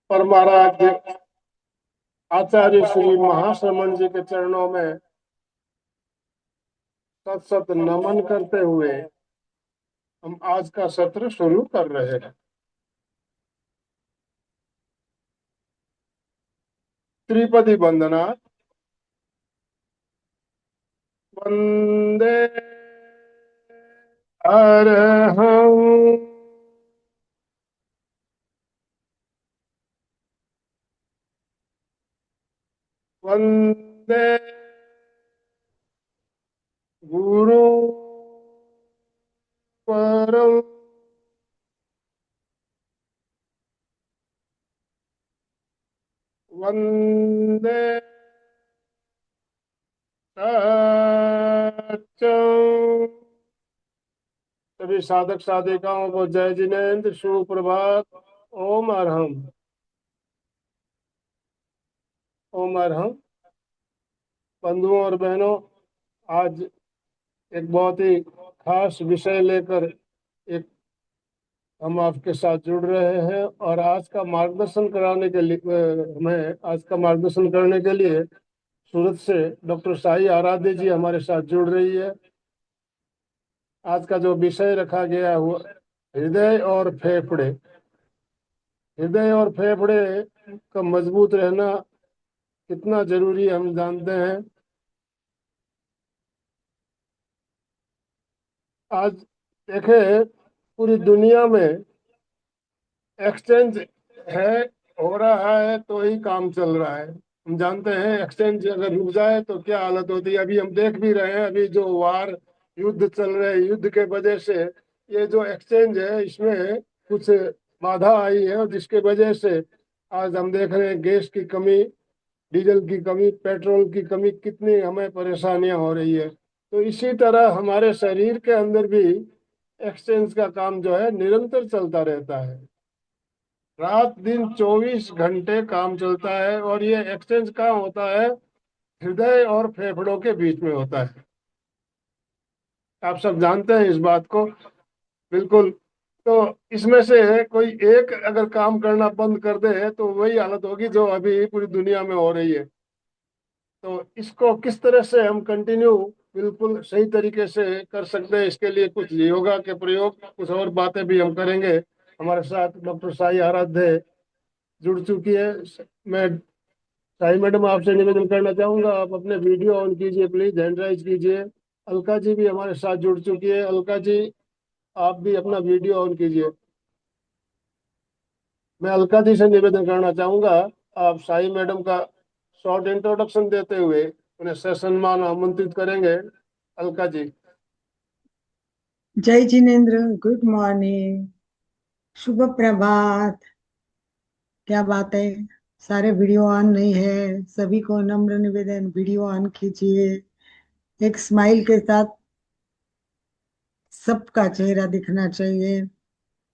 परमाराध्य आचार्य श्री महाश्रमण जी के चरणों में सत सत नमन करते हुए हम आज का सत्र शुरू कर रहे हैं। त्रिपदी वंदना। वंदे अरहं वंदे गुरु परम वंदे सच्चं। सभी साधक साधिकाओं को जय जिनेन्द्र, सुप्रभात। ओम अरहम। ओम अरहम। बंधुओं और बहनों, आज एक बहुत ही खास विषय लेकर एक हम आपके साथ जुड़ रहे हैं और आज का मार्गदर्शन कराने के लिए हमें आज का मार्गदर्शन करने के लिए सूरत से डॉक्टर साई आराध्य जी हमारे साथ जुड़ रही है। आज का जो विषय रखा गया हुआ हृदय और फेफड़े। हृदय और फेफड़े का मजबूत रहना कितना जरूरी है हम जानते हैं। आज देखें, पूरी दुनिया में एक्सचेंज है, हो रहा है तो ही काम चल रहा है। हम जानते हैं एक्सचेंज अगर रुक जाए तो क्या हालत होती है। अभी हम देख भी रहे हैं, अभी जो वार युद्ध चल रहे हैं, युद्ध के वजह से ये जो एक्सचेंज है इसमें कुछ बाधा आई है और जिसके वजह से आज हम देख रहे हैं गैस की कमी, डीजल की कमी, पेट्रोल की कमी, कितनी हमें परेशानियां हो रही है। तो इसी तरह हमारे शरीर के अंदर भी एक्सचेंज का काम जो है निरंतर चलता रहता है। रात दिन 24 घंटे काम चलता है और ये एक्सचेंज कहाँ होता है? हृदय और फेफड़ों के बीच में होता है। आप सब जानते हैं इस बात को। बिल्कुल। तो इसमें से कोई एक अगर काम करना बंद कर दे तो वही हालत होगी जो अभी पूरी दुनिया में हो रही है। तो इसको किस तरह से हम कंटिन्यू बिल्कुल सही तरीके से कर सकते हैं, इसके लिए कुछ योगा के प्रयोग, कुछ और बातें भी हम करेंगे। हमारे साथ डॉक्टर साई आराध्य जुड़ चुकी है। मैं साई मैडम आपसे निवेदन करना चाहूंगा, आप अपने वीडियो ऑन कीजिए प्लीज, हैंड राइज कीजिए। अलका जी भी हमारे साथ जुड़ चुकी है। अलका जी, आप भी अपना वीडियो ऑन कीजिए। मैं अलका जी से निवेदन करना चाहूंगा, आप साई मैडम का शॉर्ट इंट्रोडक्शन देते हुए उन्हें ससम्मान आमंत्रित करेंगे। अलका जी। जय जिनेन्द्र, गुड मॉर्निंग, शुभ प्रभात। क्या बात है, सारे वीडियो ऑन नहीं है? सभी को नम्र निवेदन, वीडियो ऑन कीजिए। एक स्माइल के साथ सबका चेहरा दिखना चाहिए।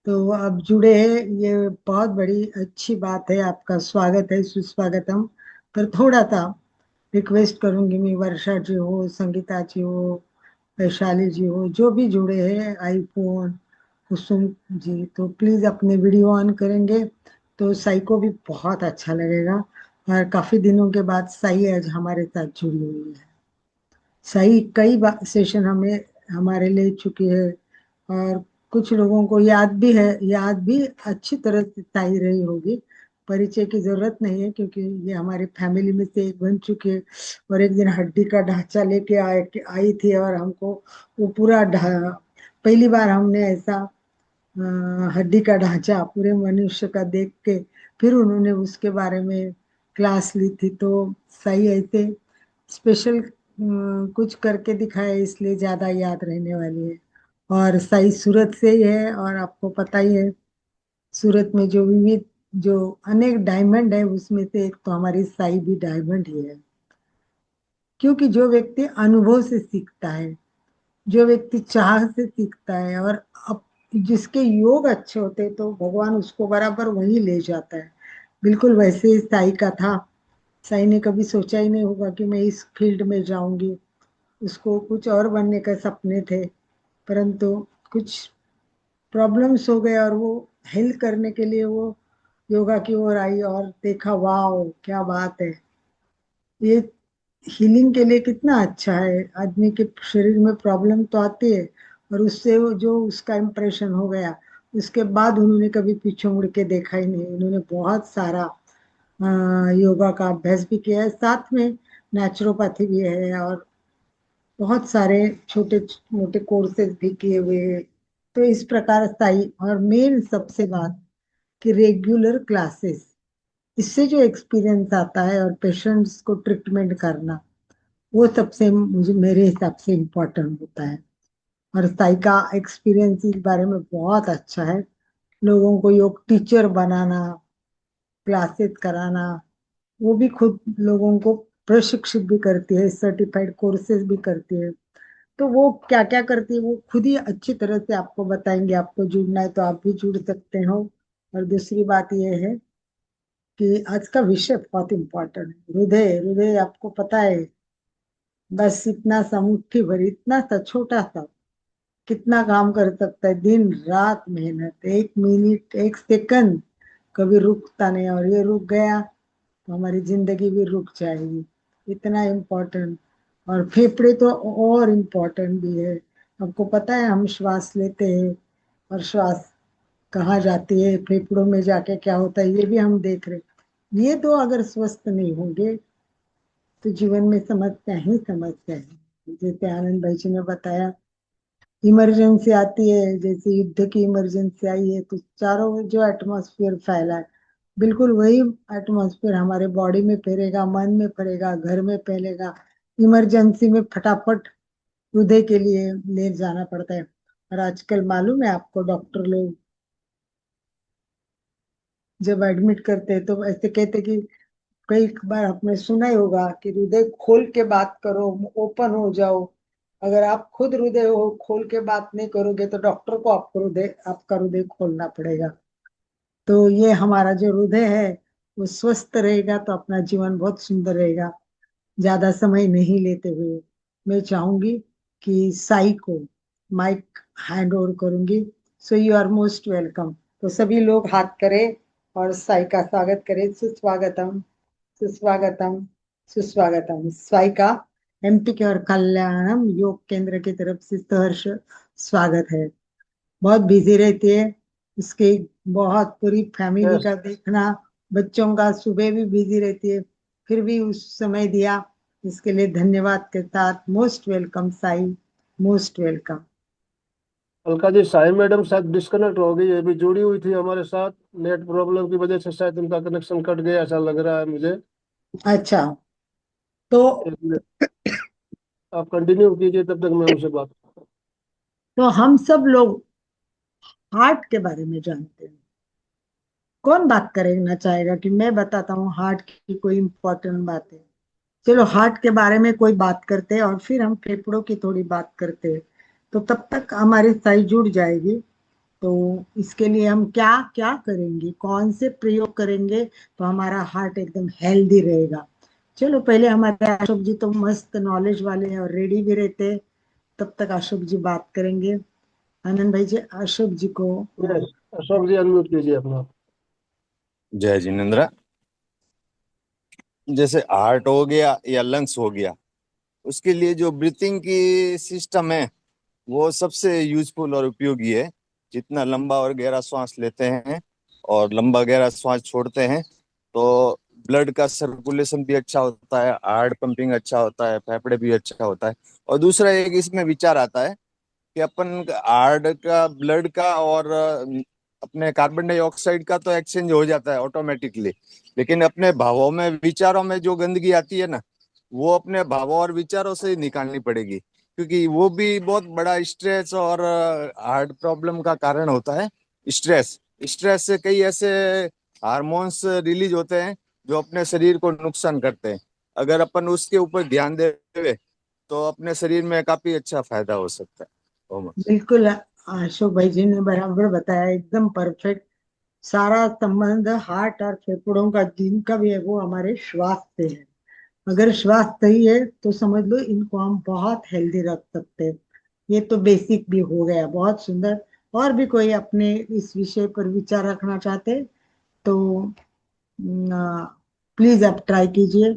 तो अब जुड़े हैं, ये बहुत बड़ी अच्छी बात है। आपका स्वागत है, सुस्वागतम। पर थोड़ा सा रिक्वेस्ट करूंगी मैं, वर्षा जी हो, संगीता जी हो, वैशाली जी हो, जो भी जुड़े हैं, आईफोन कुसुम जी, तो प्लीज अपने वीडियो ऑन करेंगे तो साई को भी बहुत अच्छा लगेगा। और काफी दिनों के बाद साई आज हमारे साथ जुड़ी हुई है। साई कई सेशन हमें हमारे ले चुकी है और कुछ लोगों को याद भी है, याद भी अच्छी तरह से साई रही होगी। परिचय की जरूरत नहीं है क्योंकि ये हमारी फैमिली में से एक बन चुकी है। और एक दिन हड्डी का ढांचा लेके आई थी और हमको वो पूरा पहली बार हमने ऐसा हड्डी का ढांचा पूरे मनुष्य का देख के फिर उन्होंने उसके बारे में क्लास ली थी। तो सही ऐसे स्पेशल कुछ करके दिखाया, इसलिए ज्यादा याद रहने वाली है। और सही सूरत से ही है और आपको पता ही है, सूरत में जो विविध, जो अनेक डायमंड है उसमें से एक तो हमारी साई भी डायमंड ही है। क्योंकि जो व्यक्ति अनुभव से सीखता है, जो व्यक्ति चाह से सीखता है और अब जिसके योग अच्छे होते हैं तो भगवान उसको बराबर वही ले जाता है। बिल्कुल वैसे ही साई का था। साई ने कभी सोचा ही नहीं होगा कि मैं इस फील्ड में जाऊंगी। उसको कुछ और बनने के सपने थे, परंतु कुछ प्रॉब्लम्स हो गए और वो हेल्प करने के लिए वो योगा की ओर आई और देखा, वाह क्या बात है। ये हीलिंग के लिए कितना अच्छा है। आदमी के शरीर में प्रॉब्लम तो आती है, और उससे वो जो उसका इम्प्रेशन हो गया, उसके बाद उन्होंने कभी पीछे मुड़ के देखा ही नहीं। उन्होंने बहुत सारा योगा का अभ्यास भी किया है, साथ में नेचुरोपैथी भी है, और बहुत सारे छोटे मोटे कोर्सेज भी किए हुए हैं। तो इस प्रकार स्थायी, और मेन सबसे बात कि रेगुलर क्लासेस, इससे जो एक्सपीरियंस आता है और पेशेंट्स को ट्रीटमेंट करना, वो सबसे मुझे मेरे हिसाब से इम्पोर्टेंट होता है। और साई का एक्सपीरियंस इस बारे में बहुत अच्छा है। लोगों को योग टीचर बनाना, क्लासेस कराना, वो भी खुद लोगों को प्रशिक्षित भी करती है, सर्टिफाइड कोर्सेज भी करती है। तो वो क्या क्या करती है वो खुद ही अच्छी तरह से आपको बताएंगे। आपको जुड़ना है तो आप भी जुड़ सकते हो। और दूसरी बात ये है कि आज का विषय बहुत इम्पोर्टेंट है, हृदय। हृदय आपको पता है, बस इतना सा मुट्ठी भर, इतना सा छोटा सा, कितना काम कर सकता है। दिन रात मेहनत, एक मिनट एक सेकंड कभी रुकता नहीं, और ये रुक गया तो हमारी जिंदगी भी रुक जाएगी। इतना इम्पोर्टेंट। और फेफड़े तो और इम्पोर्टेंट भी है। आपको पता है, हम श्वास लेते हैं और श्वास कहाँ जाती है, फेफड़ों में जाके क्या होता है, ये भी हम देख रहे हैं। ये तो अगर स्वस्थ नहीं होंगे तो जीवन में समस्या ही समस्या है। जैसे आनंद भाई जी ने बताया, इमरजेंसी आती है, जैसे युद्ध की इमरजेंसी आई है, तो चारों ओर जो एटमॉस्फेयर फैला है, बिल्कुल वही एटमॉस्फेयर हमारे बॉडी में फैलेगा, मन में फैलेगा, घर में फैलेगा। इमरजेंसी में फटाफट हृदय के लिए ले जाना पड़ता है। और आजकल मालूम है आपको, डॉक्टर लोग जब एडमिट करते हैं तो ऐसे कहते हैं कि कई बार आपने सुना ही होगा कि हृदय खोल के बात करो, ओपन हो जाओ। अगर आप खुद हृदय हो खोल के बात नहीं करोगे तो डॉक्टर को आपका हृदय खोलना पड़ेगा। तो ये हमारा जो हृदय है वो स्वस्थ रहेगा तो अपना जीवन बहुत सुंदर रहेगा। ज्यादा समय नहीं लेते हुए मैं चाहूंगी कि साई को माइक हैंड ओवर करूंगी। So you are most welcome. तो सभी लोग हाथ करें और साई का स्वागत करें। सुस्वागतम, सुस्वागतम, सुस्वागतम। साई का एमपी के और कल्याणम योग केंद्र की तरफ से सहर्ष स्वागत है। बहुत बिजी रहती है, उसके बहुत पूरी फैमिली यस। का देखना, बच्चों का, सुबह भी बिजी रहती है, फिर भी उस समय दिया, इसके लिए धन्यवाद के साथ most welcome Sai, most welcome. Alka ji, Sai madam शायद डिस्कनेक्ट हो गई, ये भी जुड़ी हुई थी हमारे साथ। नेट प्रॉब्लम की वजह से शायद उनका कनेक्शन कट गया, ऐसा लग रहा है मुझे। अच्छा, तो एक मिनट, आप कंटिन्यू कीजिए, तब तक मैं उनसे बात करता हूँ। हम सब लोग हार्ट के बारे में जानते हैं। कौन बात करना चाहेगा कि मैं बताता हूँ हार्ट की कोई इंपॉर्टेंट बातें। चलो हार्ट के बारे में कोई बात करते हैं, और फिर हम फेफड़ों की थोड़ी बात करते हैं। तो तब तक हमारी साई जुड़ जाएगी। तो इसके लिए हम क्या क्या करेंगे, कौन से प्रयोग करेंगे तो हमारा हार्ट एकदम हेल्दी रहेगा। चलो पहले हमारे अशोक जी तो मस्त नॉलेज वाले हैं और रेडी भी रहते हैं। तब तक अशोक जी बात करेंगे। आनंद भाई जी, अशोक जी को यस, अशोक जी अनम्यूट कीजिए अपना। जय जिनेन्द्र। जैसे हार्ट हो गया या लंग्स हो गया, उसके लिए जो ब्रीथिंग की सिस्टम है वो सबसे यूजफुल और उपयोगी है। जितना लंबा और गहरा श्वास लेते हैं और लंबा गहरा श्वास छोड़ते हैं तो ब्लड का सर्कुलेशन भी अच्छा होता है, हार्ट पंपिंग अच्छा होता है, फेफड़े भी अच्छा होता है। और दूसरा एक इसमें विचार आता है कि अपन हार्ट का, ब्लड का और अपने कार्बन डाइऑक्साइड का तो एक्सचेंज हो जाता है ऑटोमेटिकली, लेकिन अपने भावों में, विचारों में जो गंदगी आती है ना, वो अपने भावों और विचारों से ही निकालनी पड़ेगी, क्योंकि वो भी बहुत बड़ा स्ट्रेस और हार्ट प्रॉब्लम का कारण होता है। स्ट्रेस स्ट्रेस से कई ऐसे हार्मोन्स रिलीज होते हैं जो अपने शरीर को नुकसान करते हैं। अगर अपन उसके ऊपर ध्यान देवे तो अपने शरीर में काफी अच्छा फायदा हो सकता है। ओम। बिल्कुल अशोक भाई जी ने बराबर बताया, एकदम परफेक्ट। सारा संबंध हार्ट और फेफड़ों का जिनका भी है वो हमारे श्वास से है। अगर श्वास सही है तो समझ लो इनको हम बहुत हेल्दी रख सकते हैं। ये तो बेसिक भी हो गया, बहुत सुंदर। और भी कोई अपने इस विषय पर विचार रखना चाहते हैं तो प्लीज आप ट्राई कीजिए,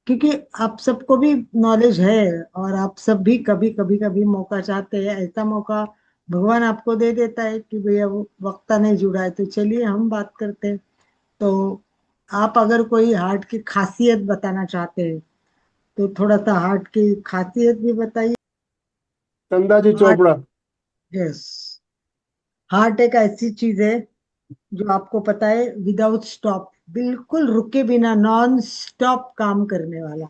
क्योंकि आप सबको भी नॉलेज है, और आप सब भी कभी कभी कभी मौका चाहते हैं। ऐसा मौका भगवान आपको दे देता है कि भैया वो वक्ता नहीं जुड़ा है, तो चलिए हम बात करते हैं। तो आप अगर कोई हार्ट की खासियत बताना चाहते हैं तो थोड़ा सा हार्ट की खासियत भी बताइए। चंदा जी हार्ट, चोपड़ा। यस, हार्ट एक ऐसी चीज है जो आपको पता है विदाउट स्टॉप, बिल्कुल रुके बिना नॉन स्टॉप काम करने वाला।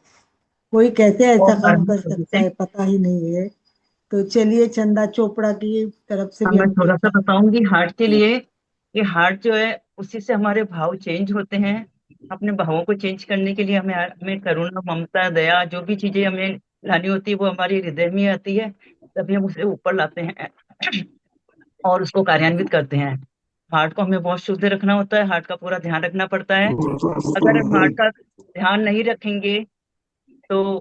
कोई कैसे ऐसा और काम गर्मी कर की वजह सकता से है पता ही नहीं है। तो चलिए चंदा चोपड़ा की तरफ से अब भी मैं हम थोड़ा सा कुछ। बताऊंगी हार्ट के लिए। ये हार्ट जो है उसी से हमारे भाव चेंज होते हैं। अपने भावों को चेंज करने के लिए हमें करुणा, ममता, दया, जो भी चीजें हमें लानी होती है वो हमारे हृदय में आती है। तभी हम उसे ऊपर लाते हैं और उसको कार्यान्वित करते हैं। हार्ट को हमें बहुत शुद्ध रखना होता है, हार्ट का पूरा ध्यान रखना पड़ता है। अगर हम हार्ट का ध्यान नहीं रखेंगे तो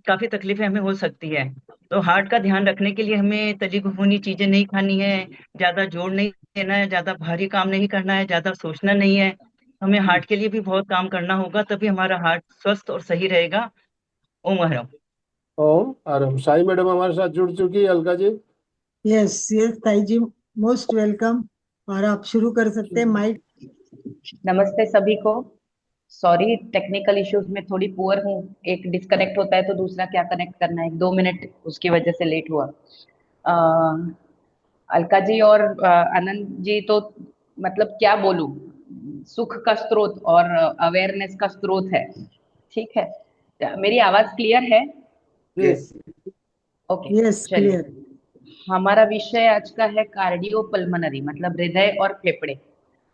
काफी तकलीफें हमें हो सकती है। तो हार्ट का ध्यान रखने के लिए हमें तली भुनी चीजें नहीं खानी है, ज्यादा जोर नहीं देना है, ज्यादा भारी काम नहीं करना है, ज्यादा सोचना नहीं है। हमें हार्ट के लिए भी बहुत काम करना होगा, तभी हमारा हार्ट स्वस्थ और सही रहेगा। ओम हरम। ओम आराम। साई मैडम हमारे साथ जुड़ चुकी है, अलका जी। यस यस ताई जी, मोस्ट वेलकम। और आप शुरू कर सकते हैं, माइक। नमस्ते सभी को। सॉरी, टेक्निकल इश्यूज में थोड़ी पुअर हूँ। एक डिस्कनेक्ट होता है तो दूसरा क्या कनेक्ट करना है, 2 मिनट उसकी वजह से लेट हुआ। अलका जी और आनंद जी तो मतलब क्या बोलूं, सुख का स्रोत और अवेयरनेस का स्रोत है। ठीक है, मेरी आवाज क्लियर है? जी। Yes okay, yes, clear. चलिए। हमारा विषय आज का है कार्डियो पल्मनरी, मतलब हृदय और फेफड़े।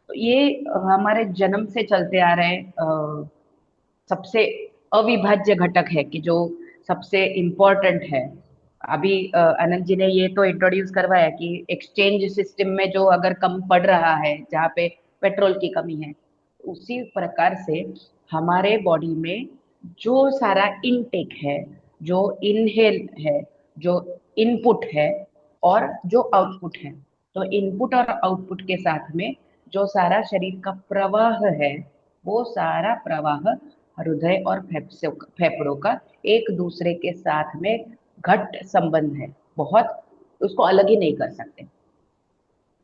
तो ये हमारे जन्म से चलते आ रहे सबसे अविभाज्य घटक है कि जो सबसे इम्पोर्टेंट है। अभी आनंद जी ने ये तो इंट्रोड्यूस करवाया कि एक्सचेंज सिस्टम में जो अगर कम पड़ रहा है, जहाँ पे पेट्रोल की कमी है, उसी प्रकार से हमारे बॉडी में जो सारा इनटेक है, जो इनहेल है, जो इनपुट है और जो आउटपुट है, तो इनपुट और आउटपुट के साथ में जो सारा शरीर का प्रवाह है, वो सारा प्रवाह हृदय और फेफड़ों का एक दूसरे के साथ में घट संबंध है। बहुत, उसको अलग ही नहीं कर सकते।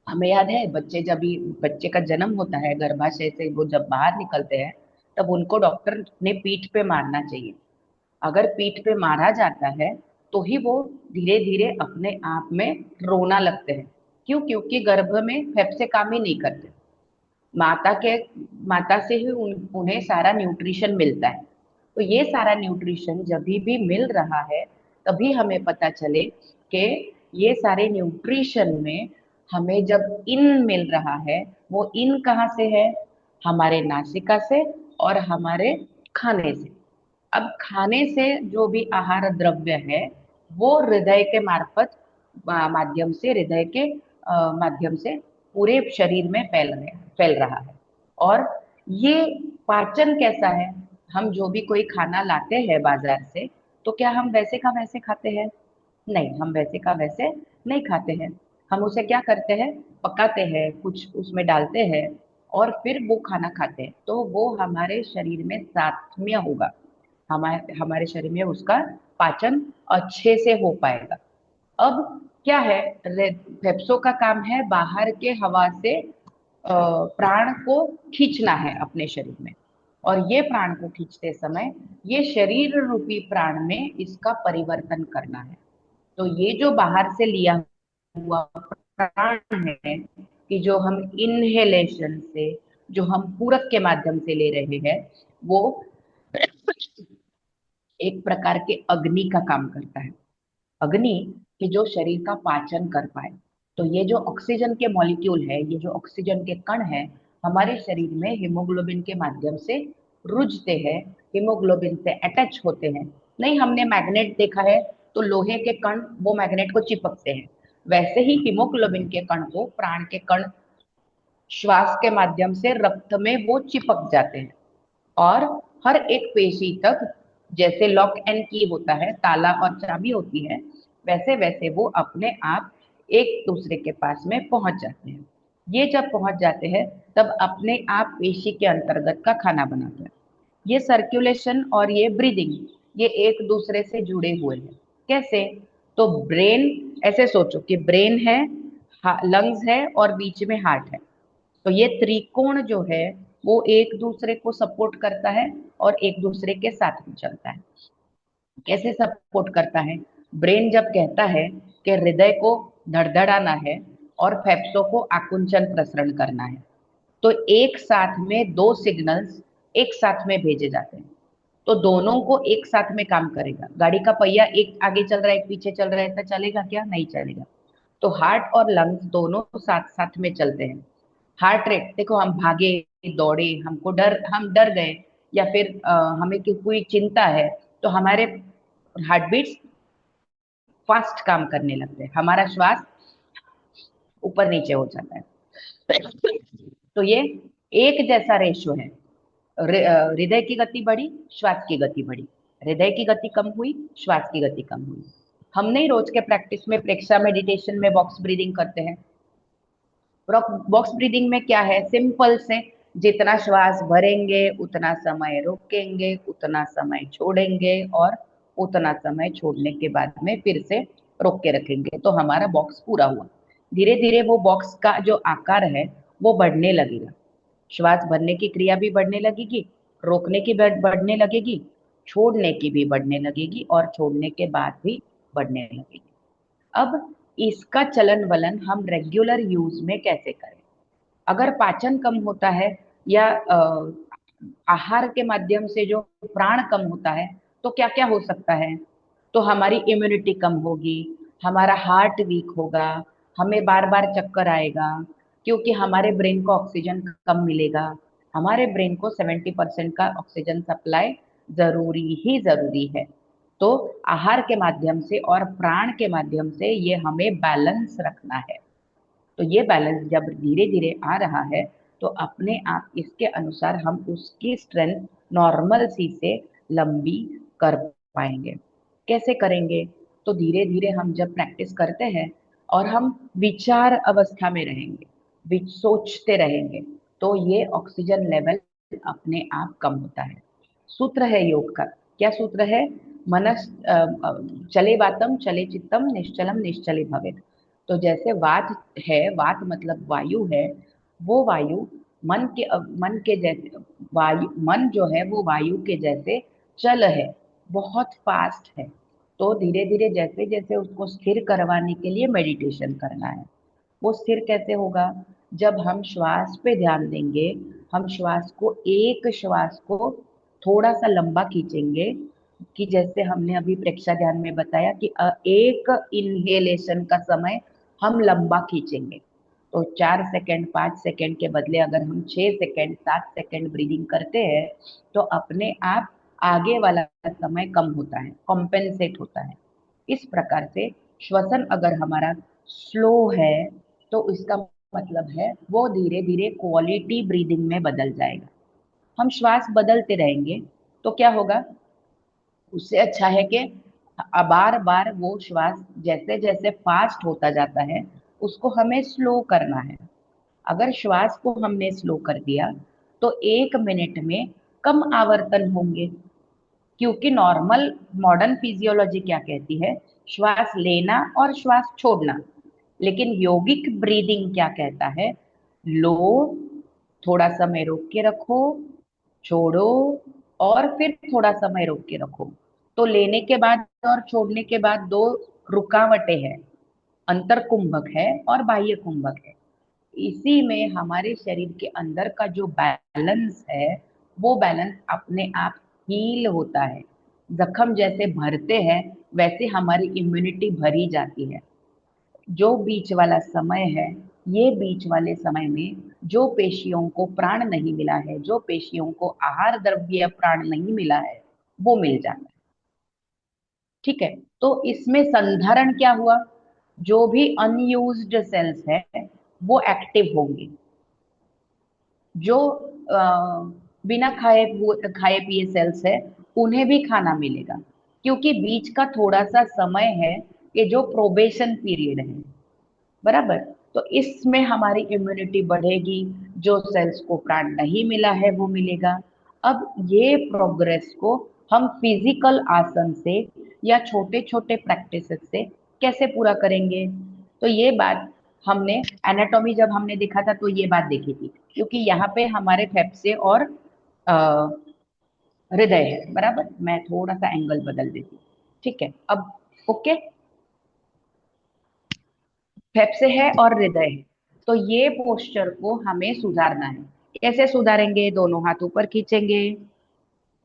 हमें याद है बच्चे, जब भी बच्चे का जन्म होता है, गर्भाशय से वो जब बाहर निकलते हैं, तब उनको डॉक्टर ने पीठ पे मारना चाहिए। अगर पीठ पे मारा जाता है तो ही वो धीरे धीरे अपने आप में रोना लगते हैं। क्यों? क्योंकि गर्भ में फेफड़े काम ही नहीं करते। माता के माता से ही उन्हें सारा न्यूट्रिशन मिलता है। तो ये सारा न्यूट्रिशन जब भी मिल रहा है, तभी हमें पता चले कि ये सारे न्यूट्रिशन में हमें जब इन मिल रहा है, वो इन कहाँ से है? हमारे नासिका से और हमारे खाने से। अब खाने से जो भी आहार द्रव्य है, वो हृदय के मार्फत माध्यम से, हृदय के माध्यम से पूरे शरीर में फैल रहा है। और ये पाचन कैसा है? हम जो भी कोई खाना लाते हैं बाजार से, तो क्या हम वैसे का वैसे खाते हैं? नहीं, हम वैसे का वैसे नहीं खाते हैं। हम उसे क्या करते हैं? पकाते हैं, कुछ उसमें डालते हैं और फिर वो खाना खाते हैं, तो वो हमारे शरीर में सात्म्य होगा। हमारे हमारे शरीर में उसका पाचन अच्छे से हो पाएगा। अब क्या है, फेफड़ों का काम है बाहर के हवा से प्राण को खींचना है अपने शरीर में। और ये प्राण को खींचते समय ये शरीर रूपी प्राण में इसका परिवर्तन करना है। तो ये जो बाहर से लिया हुआ प्राण है, कि जो हम इनहेलेशन से, जो हम पूरक के माध्यम से ले रहे हैं, वो एक प्रकार के अग्नि का काम करता है। अग्नि कि जो शरीर का पाचन कर पाए। तो ये जो ऑक्सीजन के मॉलिक्यूल है, ये जो ऑक्सीजन के कण है, हमारे शरीर में हीमोग्लोबिन के माध्यम से रुझते हैं, हीमोग्लोबिन से अटैच होते हैं। नहीं, हमने मैग्नेट देखा है तो लोहे के कण वो मैग्नेट को चिपकते हैं। वैसे ही हीमोग्लोबिन के कण को प्राण के कण श्वास के माध्यम से रक्त में वो चिपक जाते हैं। और हर एक पेशी तक, जैसे लॉक एंड की होता है, ताला और चाबी होती है, वैसे वैसे वो अपने आप एक दूसरे के पास में पहुंच जाते हैं। ये जब पहुंच जाते हैं तब अपने आप पेशी के अंतर्गत का खाना बनाते हैं। ये सर्कुलेशन और ये ब्रीदिंग, ये एक दूसरे से जुड़े हुए हैं। कैसे? तो ब्रेन, ऐसे सोचो कि ब्रेन है, लंग्स है और बीच में हार्ट है। तो ये त्रिकोण जो है वो एक दूसरे को सपोर्ट करता है और एक दूसरे के साथ में चलता है। कैसे सपोर्ट करता है? ब्रेन जब कहता है कि हृदय को धड़धड़ाना है और फेफड़ों को आकुंचन प्रसरण करना है, तो एक साथ में दो सिग्नल्स एक साथ में भेजे जाते हैं। तो दोनों को एक साथ में काम करेगा। गाड़ी का पहिया एक आगे चल रहा है एक पीछे चल रहा है, तो चलेगा क्या? नहीं चलेगा। तो हार्ट और लंग्स दोनों साथ साथ में चलते हैं। हार्ट रेट देखो, हम भागे दौड़े, हम डर गए, या फिर हमें कोई चिंता है, तो हमारे हार्ट बीट्स फास्ट काम करने लगते हैं, हमारा श्वास ऊपर नीचे हो जाता है। तो ये एक जैसा रेशो है। हृदय की गति बढ़ी, श्वास की गति बढ़ी, हृदय की गति कम हुई, श्वास की गति कम हुई। हम नहीं रोज के प्रैक्टिस में प्रेक्षा मेडिटेशन में बॉक्स ब्रीदिंग करते हैं? बॉक्स ब्रीदिंग में क्या है? सिंपल से, जितना श्वास भरेंगे उतना समय रोकेंगे, उतना समय छोड़ेंगे, और उतना समय छोड़ने के बाद में फिर से रोक के रखेंगे, तो हमारा बॉक्स पूरा हुआ। धीरे धीरे वो बॉक्स का जो आकार है वो बढ़ने लगेगा। श्वास भरने की क्रिया भी बढ़ने लगेगी, रोकने की बढ़ने लगेगी, छोड़ने की भी बढ़ने लगेगी, और छोड़ने के बाद भी बढ़ने लगेगी। अब इसका चलन वलन हम रेगुलर यूज में कैसे करें? अगर पाचन कम होता है या आहार के माध्यम से जो प्राण कम होता है, तो क्या क्या हो सकता है? तो हमारी इम्यूनिटी कम होगी, हमारा हार्ट वीक होगा, हमें बार बार चक्कर आएगा, क्योंकि हमारे ब्रेन को ऑक्सीजन कम मिलेगा। हमारे ब्रेन को 70% का ऑक्सीजन सप्लाई जरूरी ही जरूरी है। तो आहार के माध्यम से और प्राण के माध्यम से ये हमें बैलेंस रखना है। तो ये बैलेंस जब धीरे धीरे आ रहा है, तो अपने आप इसके अनुसार हम उसकी स्ट्रेंथ नॉर्मल सी से लंबी कर पाएंगे। कैसे करेंगे? तो धीरे धीरे हम जब प्रैक्टिस करते हैं और हम विचार अवस्था में रहेंगे, सोचते रहेंगे, तो ये ऑक्सीजन लेवल अपने आप कम होता है। सूत्र है योग का, क्या सूत्र है? मनस चले वातम चले चित्तम निश्चलम निश्चले भवेत्। तो जैसे वात है, वात मतलब वायु है, वो वायु मन के जैसे, वायु मन जो है वो वायु के जैसे चल है, बहुत फास्ट है। तो धीरे धीरे जैसे जैसे उसको स्थिर करवाने के लिए मेडिटेशन करना है। वो स्थिर कैसे होगा? जब हम श्वास पे ध्यान देंगे, हम श्वास को, एक श्वास को थोड़ा सा लंबा खींचेंगे, कि जैसे हमने अभी प्रेक्षा ध्यान में बताया कि एक इनहेलेशन का समय हम लंबा खींचेंगे। तो 4 सेकंड 5 सेकंड के बदले अगर हम 6 सेकंड 7 सेकंड ब्रीदिंग करते हैं, तो अपने आप आगे वाला समय कम होता है, कॉम्पेंसेट होता है। इस प्रकार से श्वसन अगर हमारा स्लो है, तो इसका मतलब है वो धीरे धीरे क्वालिटी ब्रीदिंग में बदल जाएगा। हम श्वास बदलते रहेंगे तो क्या होगा? उससे अच्छा है कि बार बार वो श्वास जैसे जैसे फास्ट होता जाता है, उसको हमें स्लो करना है। अगर श्वास को हमने स्लो कर दिया, तो 1 मिनट में कम आवर्तन होंगे, क्योंकि नॉर्मल मॉडर्न फिजियोलॉजी क्या कहती है? श्वास लेना और श्वास छोड़ना। लेकिन योगिक ब्रीदिंग क्या कहता है? लो, थोड़ा समय रोक के रखो, छोड़ो, और फिर थोड़ा समय रोक के रखो। तो लेने के बाद और छोड़ने के बाद दो रुकावटें हैं, अंतर कुंभक है और बाह्य कुंभक है। इसी में हमारे शरीर के अंदर का जो बैलेंस है, वो बैलेंस अपने आप हील होता है। जख्म जैसे भरते हैं, वैसे हमारी इम्यूनिटी भरी जाती है। जो बीच वाला समय है, ये बीच वाले समय में जो पेशियों को प्राण नहीं मिला है, जो पेशियों को आहार द्रव्य प्राण नहीं मिला है, वो मिल जाता है। ठीक है? तो इसमें संधारण क्या हुआ? जो भी अनयूज्ड सेल्स है वो एक्टिव होंगे। जो बिना खाए पिए सेल्स है, उन्हें भी खाना मिलेगा, क्योंकि बीच का थोड़ा सा समय है कि जो प्रोबेशन पीरियड है, बराबर। तो इसमें हमारी इम्यूनिटी बढ़ेगी, जो सेल्स को प्राण नहीं मिला है वो मिलेगा। अब ये प्रोग्रेस को हम फिजिकल आसन से या छोटे छोटे प्रैक्टिसेस से कैसे पूरा करेंगे? तो ये बात हमने एनाटॉमी जब हमने देखा था तो ये बात देखी थी, क्योंकि यहाँ पे हमारे फेफड़े और अ, हृदय है, बराबर। मैं थोड़ा सा एंगल बदल देती हूँ, ठीक है? अब ओके, फेफड़े है और हृदय है, तो ये पोस्चर को हमें सुधारना है। कैसे सुधारेंगे? दोनों हाथ ऊपर खींचेंगे।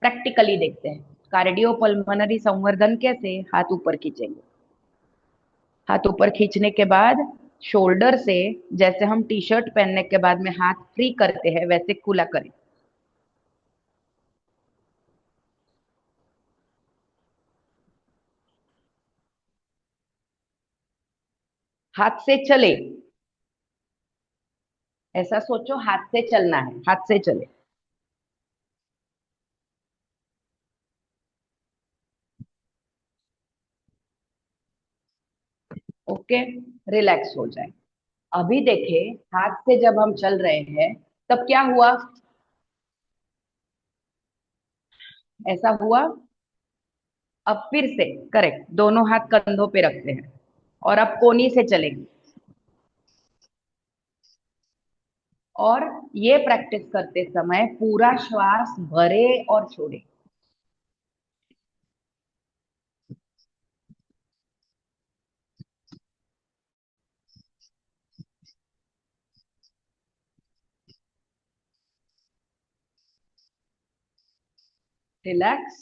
प्रैक्टिकली देखते हैं कार्डियोपल्मोनरी संवर्धन कैसे। हाथ ऊपर खींचेंगे, हाथ ऊपर खींचने के बाद शोल्डर से, जैसे हम टी शर्ट पहनने के बाद में हाथ फ्री करते हैं वैसे खुला करें। हाथ से चले, ऐसा सोचो हाथ से चलना है, हाथ से चले। ओके, रिलैक्स हो जाए। अभी देखे, हाथ से जब हम चल रहे हैं तब क्या हुआ? ऐसा हुआ। अब फिर से करेक्ट, दोनों हाथ कंधों पे रखते हैं और अब कोनी से चलेंगे। और ये प्रैक्टिस करते समय पूरा श्वास भरे और छोड़े। रिलैक्स।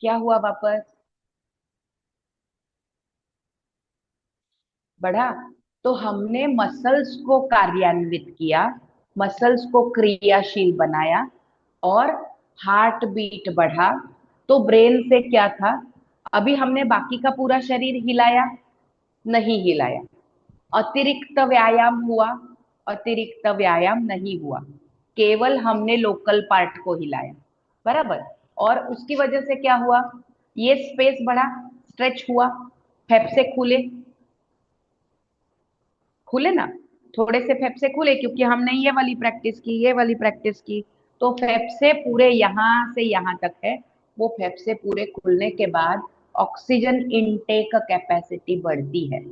क्या हुआ? वापस बढ़ा। तो हमने मसल्स को कार्यान्वित किया, मसल्स को क्रियाशील बनाया और हार्ट बीट बढ़ा। तो ब्रेन से क्या था? अभी हमने बाकी का पूरा शरीर हिलाया? नहीं हिलाया। अतिरिक्त व्यायाम हुआ? अतिरिक्त व्यायाम नहीं हुआ, केवल हमने लोकल पार्ट को हिलाया, बराबर। और उसकी वजह से क्या हुआ? ये स्पेस बढ़ा, स्ट्रेच हुआ, फेफड़े खुले, खुले ना, थोड़े से फेफड़े खुले क्योंकि हमने ये वाली प्रैक्टिस की, ये वाली प्रैक्टिस की। तो फेफड़े पूरे यहाँ से यहाँ तक है, वो फेफड़े पूरे खुलने के बाद ऑक्सीजन इनटेक कैपेसिटी बढ़ती है।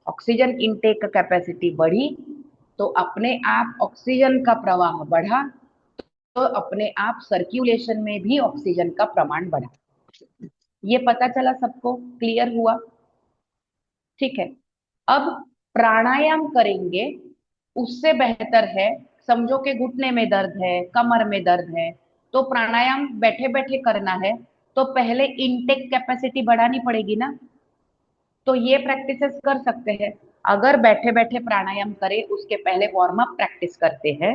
ऑक्सीजन इनटेक कैपेसिटी बढ़ी तो अपने आप ऑक्सीजन का प्रवाह बढ़ा, तो अपने आप सर्कुलेशन में भी ऑक्सीजन का प्रमाण बढ़ा। ये पता चला सबको? क्लियर हुआ? ठीक है। अब प्राणायाम करेंगे, उससे बेहतर है। समझो कि घुटने में दर्द है, कमर में दर्द है, तो प्राणायाम बैठे बैठे करना है, तो पहले इनटेक कैपेसिटी बढ़ानी पड़ेगी ना। तो ये प्रैक्टिसेस कर सकते हैं। अगर बैठे बैठे प्राणायाम करें उसके पहले वार्म अप प्रैक्टिस करते हैं,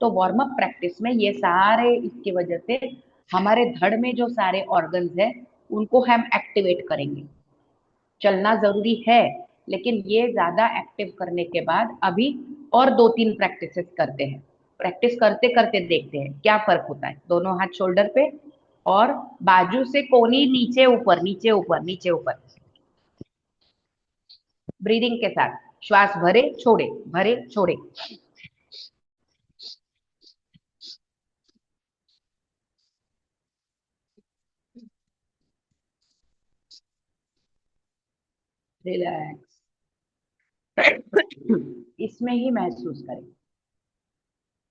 तो वार्म अप प्रैक्टिस में ये सारे, इसकी वजह से हमारे धड़ में जो सारे ऑर्गन्स है उनको हम एक्टिवेट करेंगे। चलना जरूरी है, लेकिन ये ज्यादा एक्टिव करने के बाद अभी और दो तीन प्रैक्टिसेस करते हैं। प्रैक्टिस करते करते देखते हैं क्या फर्क होता है। दोनों हाथ शोल्डर पे और बाजू से कोनी नीचे ऊपर, नीचे ऊपर, नीचे ऊपर। ब्रीदिंग के साथ श्वास भरे छोड़े, भरे छोड़े। रिलैक्स। इसमें ही महसूस करें,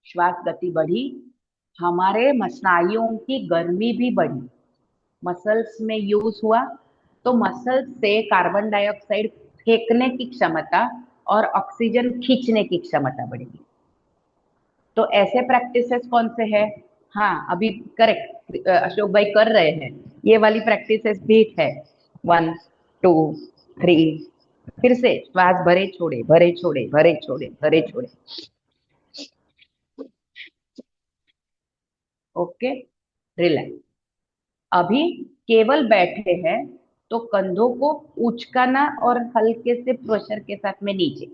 श्वास गति बढ़ी, हमारे स्नायुओं की गर्मी भी बढ़ी, मसल्स में यूज हुआ, तो मसल्स से कार्बन डाइऑक्साइड फेंकने की क्षमता और ऑक्सीजन खींचने की क्षमता बढ़ेगी। तो ऐसे प्रैक्टिसेस कौन से है? हाँ, अभी करेक्ट अशोक भाई कर रहे हैं, ये वाली प्रैक्टिसेस भी है। 1 2 3, फिर से श्वास भरे छोड़े, भरे छोड़े, भरे छोड़े, भरे छोड़े। Okay, relax. अभी केवल बैठे हैं तो कंधों को उचकाना और हल्के से प्रेशर के साथ में नीचे।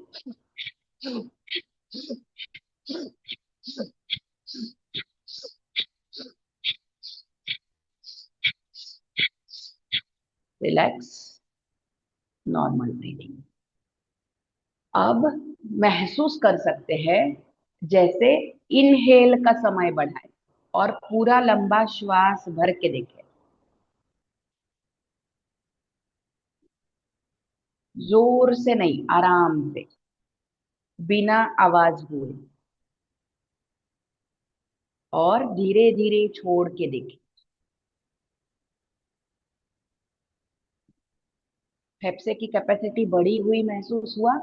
Relax, normal breathing. अब महसूस कर सकते हैं जैसे इनहेल का समय बढ़ाए और पूरा लंबा श्वास भर के देखें, जोर से नहीं, आराम से, बिना आवाज हुए, और धीरे धीरे छोड़ के देखें। फेफड़े की कैपेसिटी बढ़ी हुई महसूस हुआ,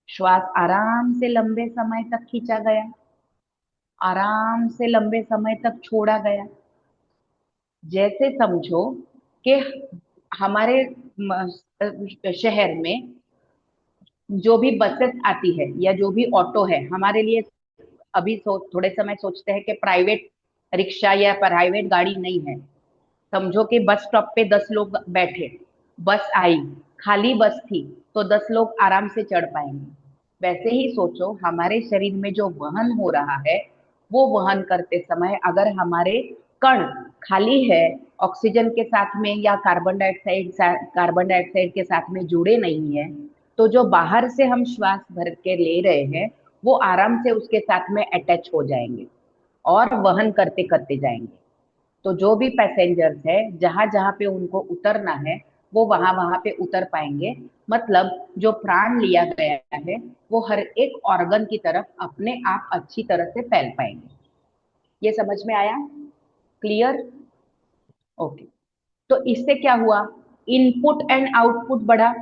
श्वास आराम से लंबे समय तक खींचा गया, आराम से लंबे समय तक छोड़ा गया। जैसे समझो कि हमारे शहर में जो भी बसेस आती है या जो भी ऑटो है, हमारे लिए अभी थोड़े समय सोचते हैं कि प्राइवेट रिक्शा या प्राइवेट गाड़ी नहीं है। समझो कि बस स्टॉप पे 10 लोग बैठे, बस आई, खाली बस थी, तो 10 लोग आराम से चढ़ पाएंगे। वैसे ही सोचो, हमारे शरीर में जो वहन हो रहा है, वो वहन करते समय अगर हमारे कण खाली है, ऑक्सीजन के साथ में या कार्बन डाइऑक्साइड के साथ में जुड़े नहीं है, तो जो बाहर से हम श्वास भर के ले रहे हैं, वो आराम से उसके साथ में अटैच हो जाएंगे और वहन करते करते जाएंगे। तो जो भी पैसेंजर्स है, जहां जहां पे उनको उतरना है, वो वहां वहां पे उतर पाएंगे। मतलब जो प्राण लिया गया है, वो हर एक ऑर्गन की तरफ अपने आप अच्छी तरह से फैल पाएंगे। ये समझ में आया? क्लियर? ओके। तो इससे क्या हुआ? इनपुट एंड आउटपुट बढ़ा।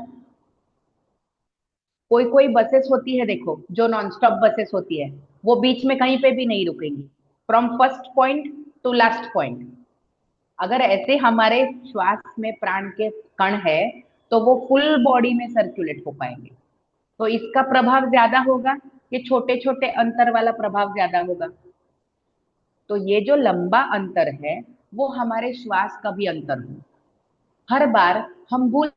कोई कोई बसेस होती है, देखो, जो नॉन स्टॉप बसेस होती है, वो बीच में कहीं पे भी नहीं रुकेंगी, from first point to last point. अगर ऐसे हमारे श्वास में प्राण के कण है, तो वो फुल बॉडी में सर्कुलेट हो पाएंगे। तो इसका प्रभाव ज्यादा होगा कि छोटे छोटे अंतर वाला प्रभाव ज्यादा होगा? तो ये जो लंबा अंतर है, वो हमारे श्वास का भी अंतर हो। हर बार हम भूल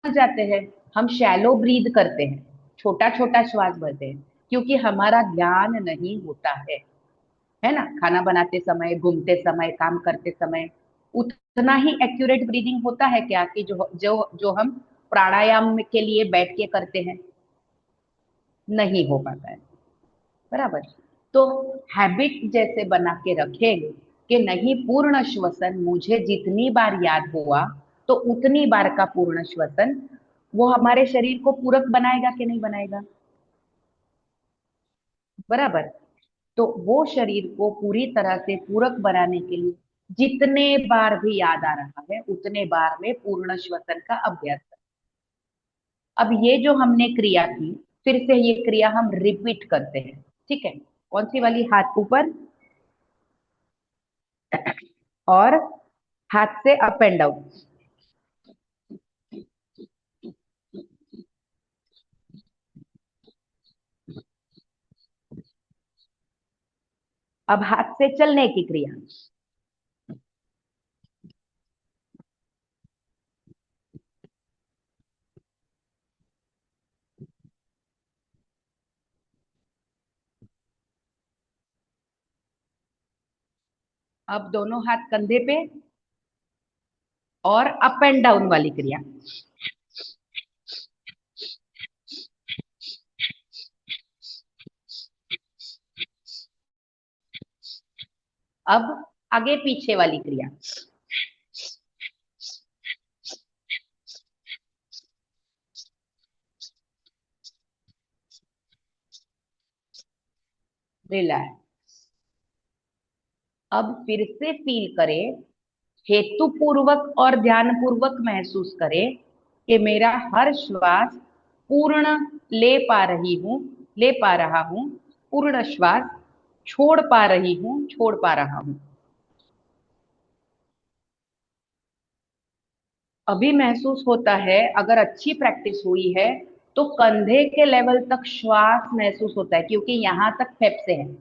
जाते हैं, हम शैलो ब्रीद करते हैं, छोटा छोटा श्वास भरते हैं, क्योंकि हमारा ज्ञान नहीं होता है ना? खाना बनाते समय, घूमते समय, काम करते समय उतना ही एक्यूरेट ब्रीदिंग होता है क्या कि जो जो जो हम प्राणायाम के लिए बैठ के करते हैं? नहीं हो पाता है, बराबर। तो हैबिट जैसे बना के रखेंगे कि नहीं, पूर्ण श्वसन मुझे जितनी बार याद हुआ तो उतनी बार का पूर्ण श्वसन, वो हमारे शरीर को पूरक बनाएगा कि नहीं बनाएगा? बराबर। तो वो शरीर को पूरी तरह से पूरक बनाने के लिए जितने बार भी याद आ रहा है, उतने बार में पूर्ण श्वसन का अभ्यास करें। अब ये जो हमने क्रिया की, फिर से ये क्रिया हम रिपीट करते हैं, ठीक है? कौन सी वाली? हाथ ऊपर और हाथ से अप एंड डाउन। अब हाथ से चलने की क्रिया। अब दोनों हाथ कंधे पे और अप एंड डाउन वाली क्रिया। अब आगे पीछे वाली क्रिया। रिलैक्स। अब फिर से फील करें, हेतु पूर्वक और ध्यान पूर्वक महसूस करें कि मेरा हर श्वास पूर्ण ले पा रही हूं, ले पा रहा हूं, पूर्ण श्वास छोड़ पा रही हूं, छोड़ पा रहा हूं। अभी महसूस होता है, अगर अच्छी प्रैक्टिस हुई है, तो कंधे के लेवल तक श्वास महसूस होता है, क्योंकि यहां तक फेफड़े हैं।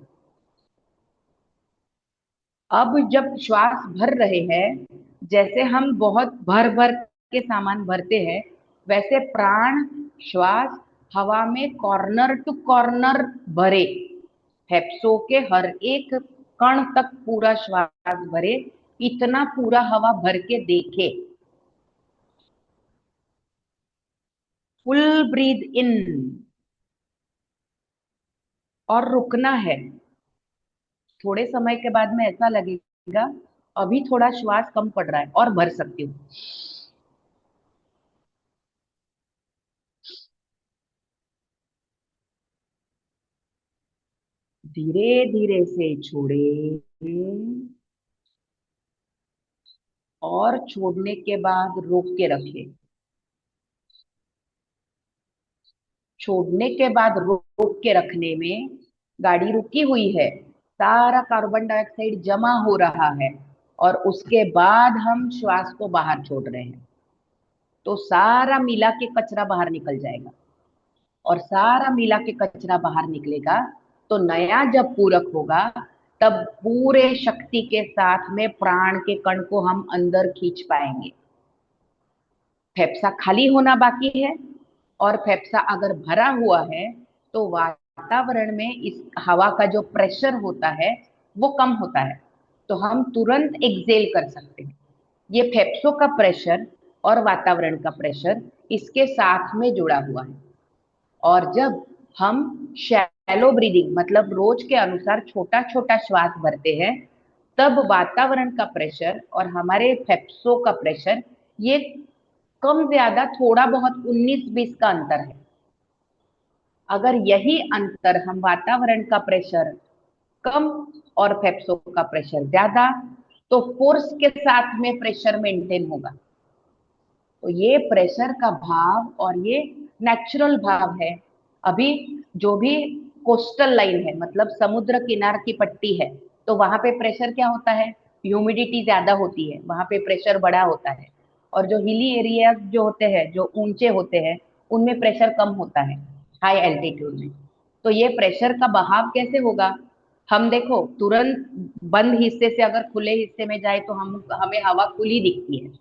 अब जब श्वास भर रहे हैं, जैसे हम बहुत भर भर के सामान भरते हैं, वैसे प्राण श्वास हवा में कॉर्नर टू कॉर्नर भरे, फेफड़ों के हर एक कण तक पूरा श्वास भरे, इतना पूरा हवा भर के देखे। फुल ब्रीद इन और रुकना है। थोड़े समय के बाद में ऐसा लगेगा अभी थोड़ा श्वास कम पड़ रहा है और भर सकती हूँ। धीरे धीरे से छोड़े, और छोड़ने के बाद रोक के रखे। छोड़ने के बाद रोक के रखने में गाड़ी रुकी हुई है, सारा कार्बन डाइऑक्साइड जमा हो रहा है, और उसके बाद हम श्वास को बाहर छोड़ रहे हैं, तो सारा मिला के कचरा बाहर निकल जाएगा। और सारा मिला के कचरा बाहर निकलेगा तो नया जब पूरक होगा, तब पूरे शक्ति के साथ में प्राण के कण को हम अंदर खींच पाएंगे। फेफसा खाली होना बाकी है, और फेफसा अगर भरा हुआ है तो वातावरण में इस हवा का जो प्रेशर होता है वो कम होता है, तो हम तुरंत एक्सेल कर सकते हैं। ये फेफसों का प्रेशर और वातावरण का प्रेशर इसके साथ में जुड़ा हुआ है। और जब हम शैलो ब्रीदिंग मतलब रोज के अनुसार छोटा छोटा श्वास भरते हैं, तब वातावरण का प्रेशर और हमारे फेफसों का प्रेशर ये कम ज्यादा थोड़ा बहुत 19-20 का अंतर है। अगर यही अंतर हम वातावरण का प्रेशर कम और फेफसों का प्रेशर ज्यादा, तो फोर्स के साथ में प्रेशर मेंटेन होगा। तो ये प्रेशर का भाव और ये नेचुरल भाव है। अभी जो भी कोस्टल लाइन है मतलब समुद्र किनार की पट्टी है, तो वहां पे प्रेशर क्या होता है, ह्यूमिडिटी ज्यादा होती है, वहां पे प्रेशर बड़ा होता है। और जो हिली एरियाज जो होते हैं, जो ऊंचे होते हैं, उनमें प्रेशर कम होता है, हाई एल्टीट्यूड में। तो ये प्रेशर का बहाव कैसे होगा, हम देखो तुरंत बंद हिस्से से अगर खुले हिस्से में जाए तो हम हमें हवा खुली दिखती है,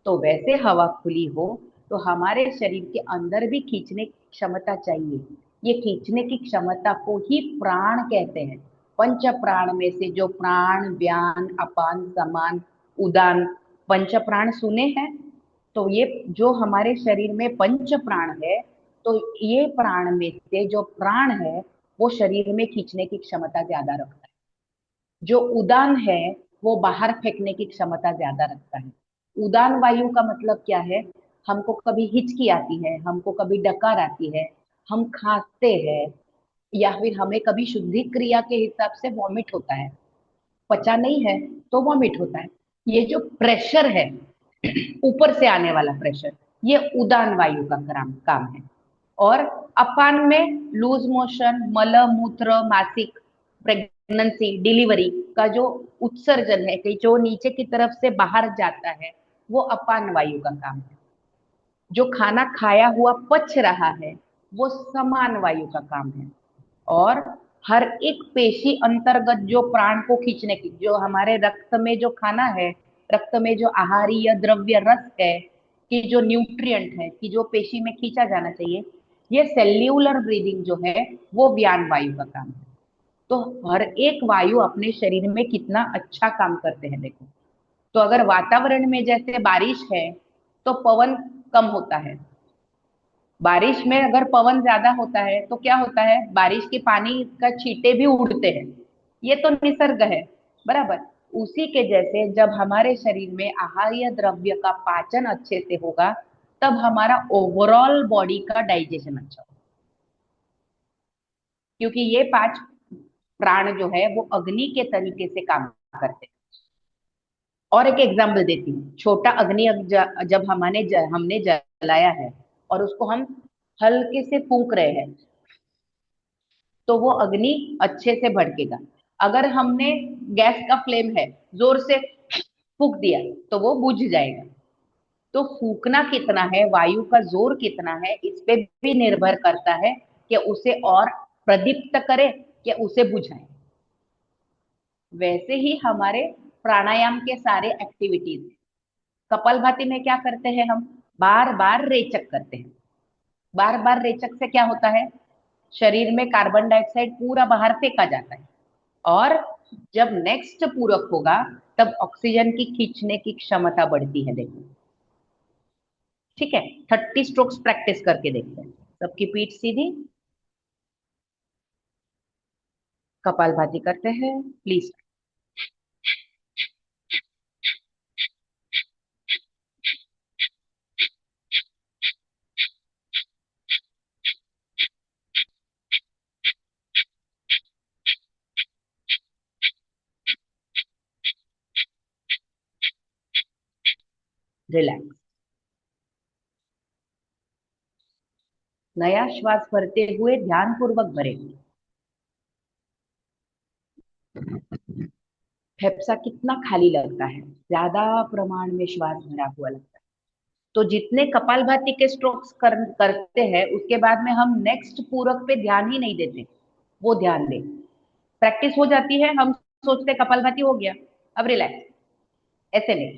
तो वैसे हवा खुली हो तो हमारे शरीर के अंदर भी खींचने की क्षमता चाहिए। ये खींचने की क्षमता को ही प्राण कहते हैं। पंच प्राण में से जो प्राण, व्यान, अपान, समान, उदान, पंच प्राण सुने हैं। तो ये जो हमारे शरीर में पंच प्राण है, तो ये प्राण में से जो प्राण है वो शरीर में खींचने की क्षमता ज्यादा रखता है। जो उदान है वो बाहर फेंकने की क्षमता ज्यादा रखता है। उदान वायु का मतलब क्या है, हमको कभी हिचकी आती है, हमको कभी डकार आती है, हम खांसते हैं, या फिर हमें कभी शुद्धि क्रिया के हिसाब से वॉमिट होता है, पचा नहीं है तो वॉमिट होता है। ये जो प्रेशर है ऊपर से आने वाला प्रेशर, ये उदान वायु का काम है। और अपान में लूज मोशन, मल मूत्र, मासिक, प्रेगनेंसी, डिलीवरी का जो उत्सर्जन है कि जो नीचे की तरफ से बाहर जाता है, वो अपान वायु का काम है। जो खाना खाया हुआ पच रहा है वो समान वायु का काम है। और हर एक पेशी अंतर्गत जो प्राण को खींचने की, जो हमारे रक्त में जो खाना है, रक्त में जो आहारीय द्रव्य रस है, कि जो न्यूट्रिएंट है कि जो पेशी में खींचा जाना चाहिए, ये सेल्यूलर ब्रीदिंग जो है वो व्यान वायु का काम है। तो हर एक वायु अपने शरीर में कितना अच्छा काम करते हैं देखो। तो अगर वातावरण में जैसे बारिश है तो पवन कम होता है, बारिश में अगर पवन ज्यादा होता है तो क्या होता है, बारिश के पानी का छींटे भी उड़ते हैं। ये तो निसर्ग है, बराबर। उसी के जैसे जब हमारे शरीर में आहार्य द्रव्य का पाचन अच्छे से होगा, तब हमारा ओवरऑल बॉडी का डाइजेशन अच्छा होगा। क्योंकि ये 5 प्राण जो है वो अग्नि के तरीके से काम करते हैं। और एक एग्जाम्पल देती हूँ, छोटा अग्नि जब हमने जलाया है और उसको हम हल्के से फूंक रहे हैं, तो वो अग्नि अच्छे से भड़केगा। अगर हमने गैस का फ्लेम है, जोर से फूंक दिया तो वो बुझ जाएगा। तो फूकना कितना है, वायु का जोर कितना है, इस पे भी निर्भर करता है कि उसे और प्रदीप्त करे कि उसे बुझाए। वैसे ही हमारे प्राणायाम के सारे एक्टिविटीज, कपालभाति में क्या करते हैं, हम बार बार रेचक करते हैं। बार बार रेचक से क्या होता है, शरीर में कार्बन डाइऑक्साइड पूरा बाहर फेंका जाता है, और जब नेक्स्ट पूरक होगा तब ऑक्सीजन की खींचने की क्षमता बढ़ती है देखो। ठीक है, 30 स्ट्रोक्स प्रैक्टिस करके देखते हैं। सबकी पीठ सीधी, कपालभाति करते हैं प्लीज। रिलैक्स। नया श्वास भरते हुए ध्यान पूर्वक भरें। फेफसा कितना खाली लगता है, ज्यादा प्रमाण में श्वास भरा हुआ लगता है। तो जितने कपालभाति के स्ट्रोक्स करते हैं उसके बाद में हम नेक्स्ट पूरक पे ध्यान ही नहीं देते, वो ध्यान दें। प्रैक्टिस हो जाती है, हम सोचते कपालभाति हो गया अब रिलैक्स, ऐसे नहीं।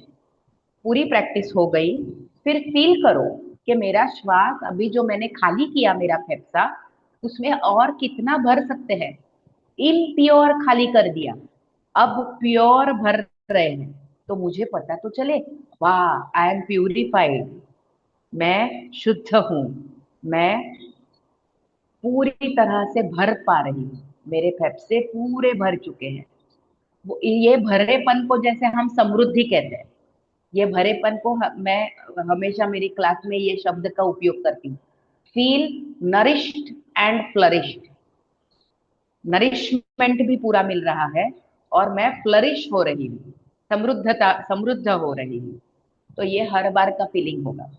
पूरी प्रैक्टिस हो गई, फिर फील करो कि मेरा श्वास अभी जो मैंने खाली किया मेरा फेफसा, उसमें और कितना भर सकते हैं। इम्प्योर खाली कर दिया, अब प्योर भर रहे हैं, तो मुझे पता तो चले, वाह आई एम प्यूरिफाइड, मैं शुद्ध हूं, मैं पूरी तरह से भर पा रही हूँ, मेरे फेफड़े पूरे भर चुके हैं। ये भरेपन को जैसे हम समृद्धि कहते हैं, ये भरेपन को मैं हमेशा मेरी क्लास में ये शब्द का उपयोग करती हूँ, feel nourished and flourished. Nourishment भी पूरा मिल रहा है और मैं फ्लरिश हो रही हूँ, समृद्ध हो रही हूँ। तो ये हर बार का फीलिंग होगा।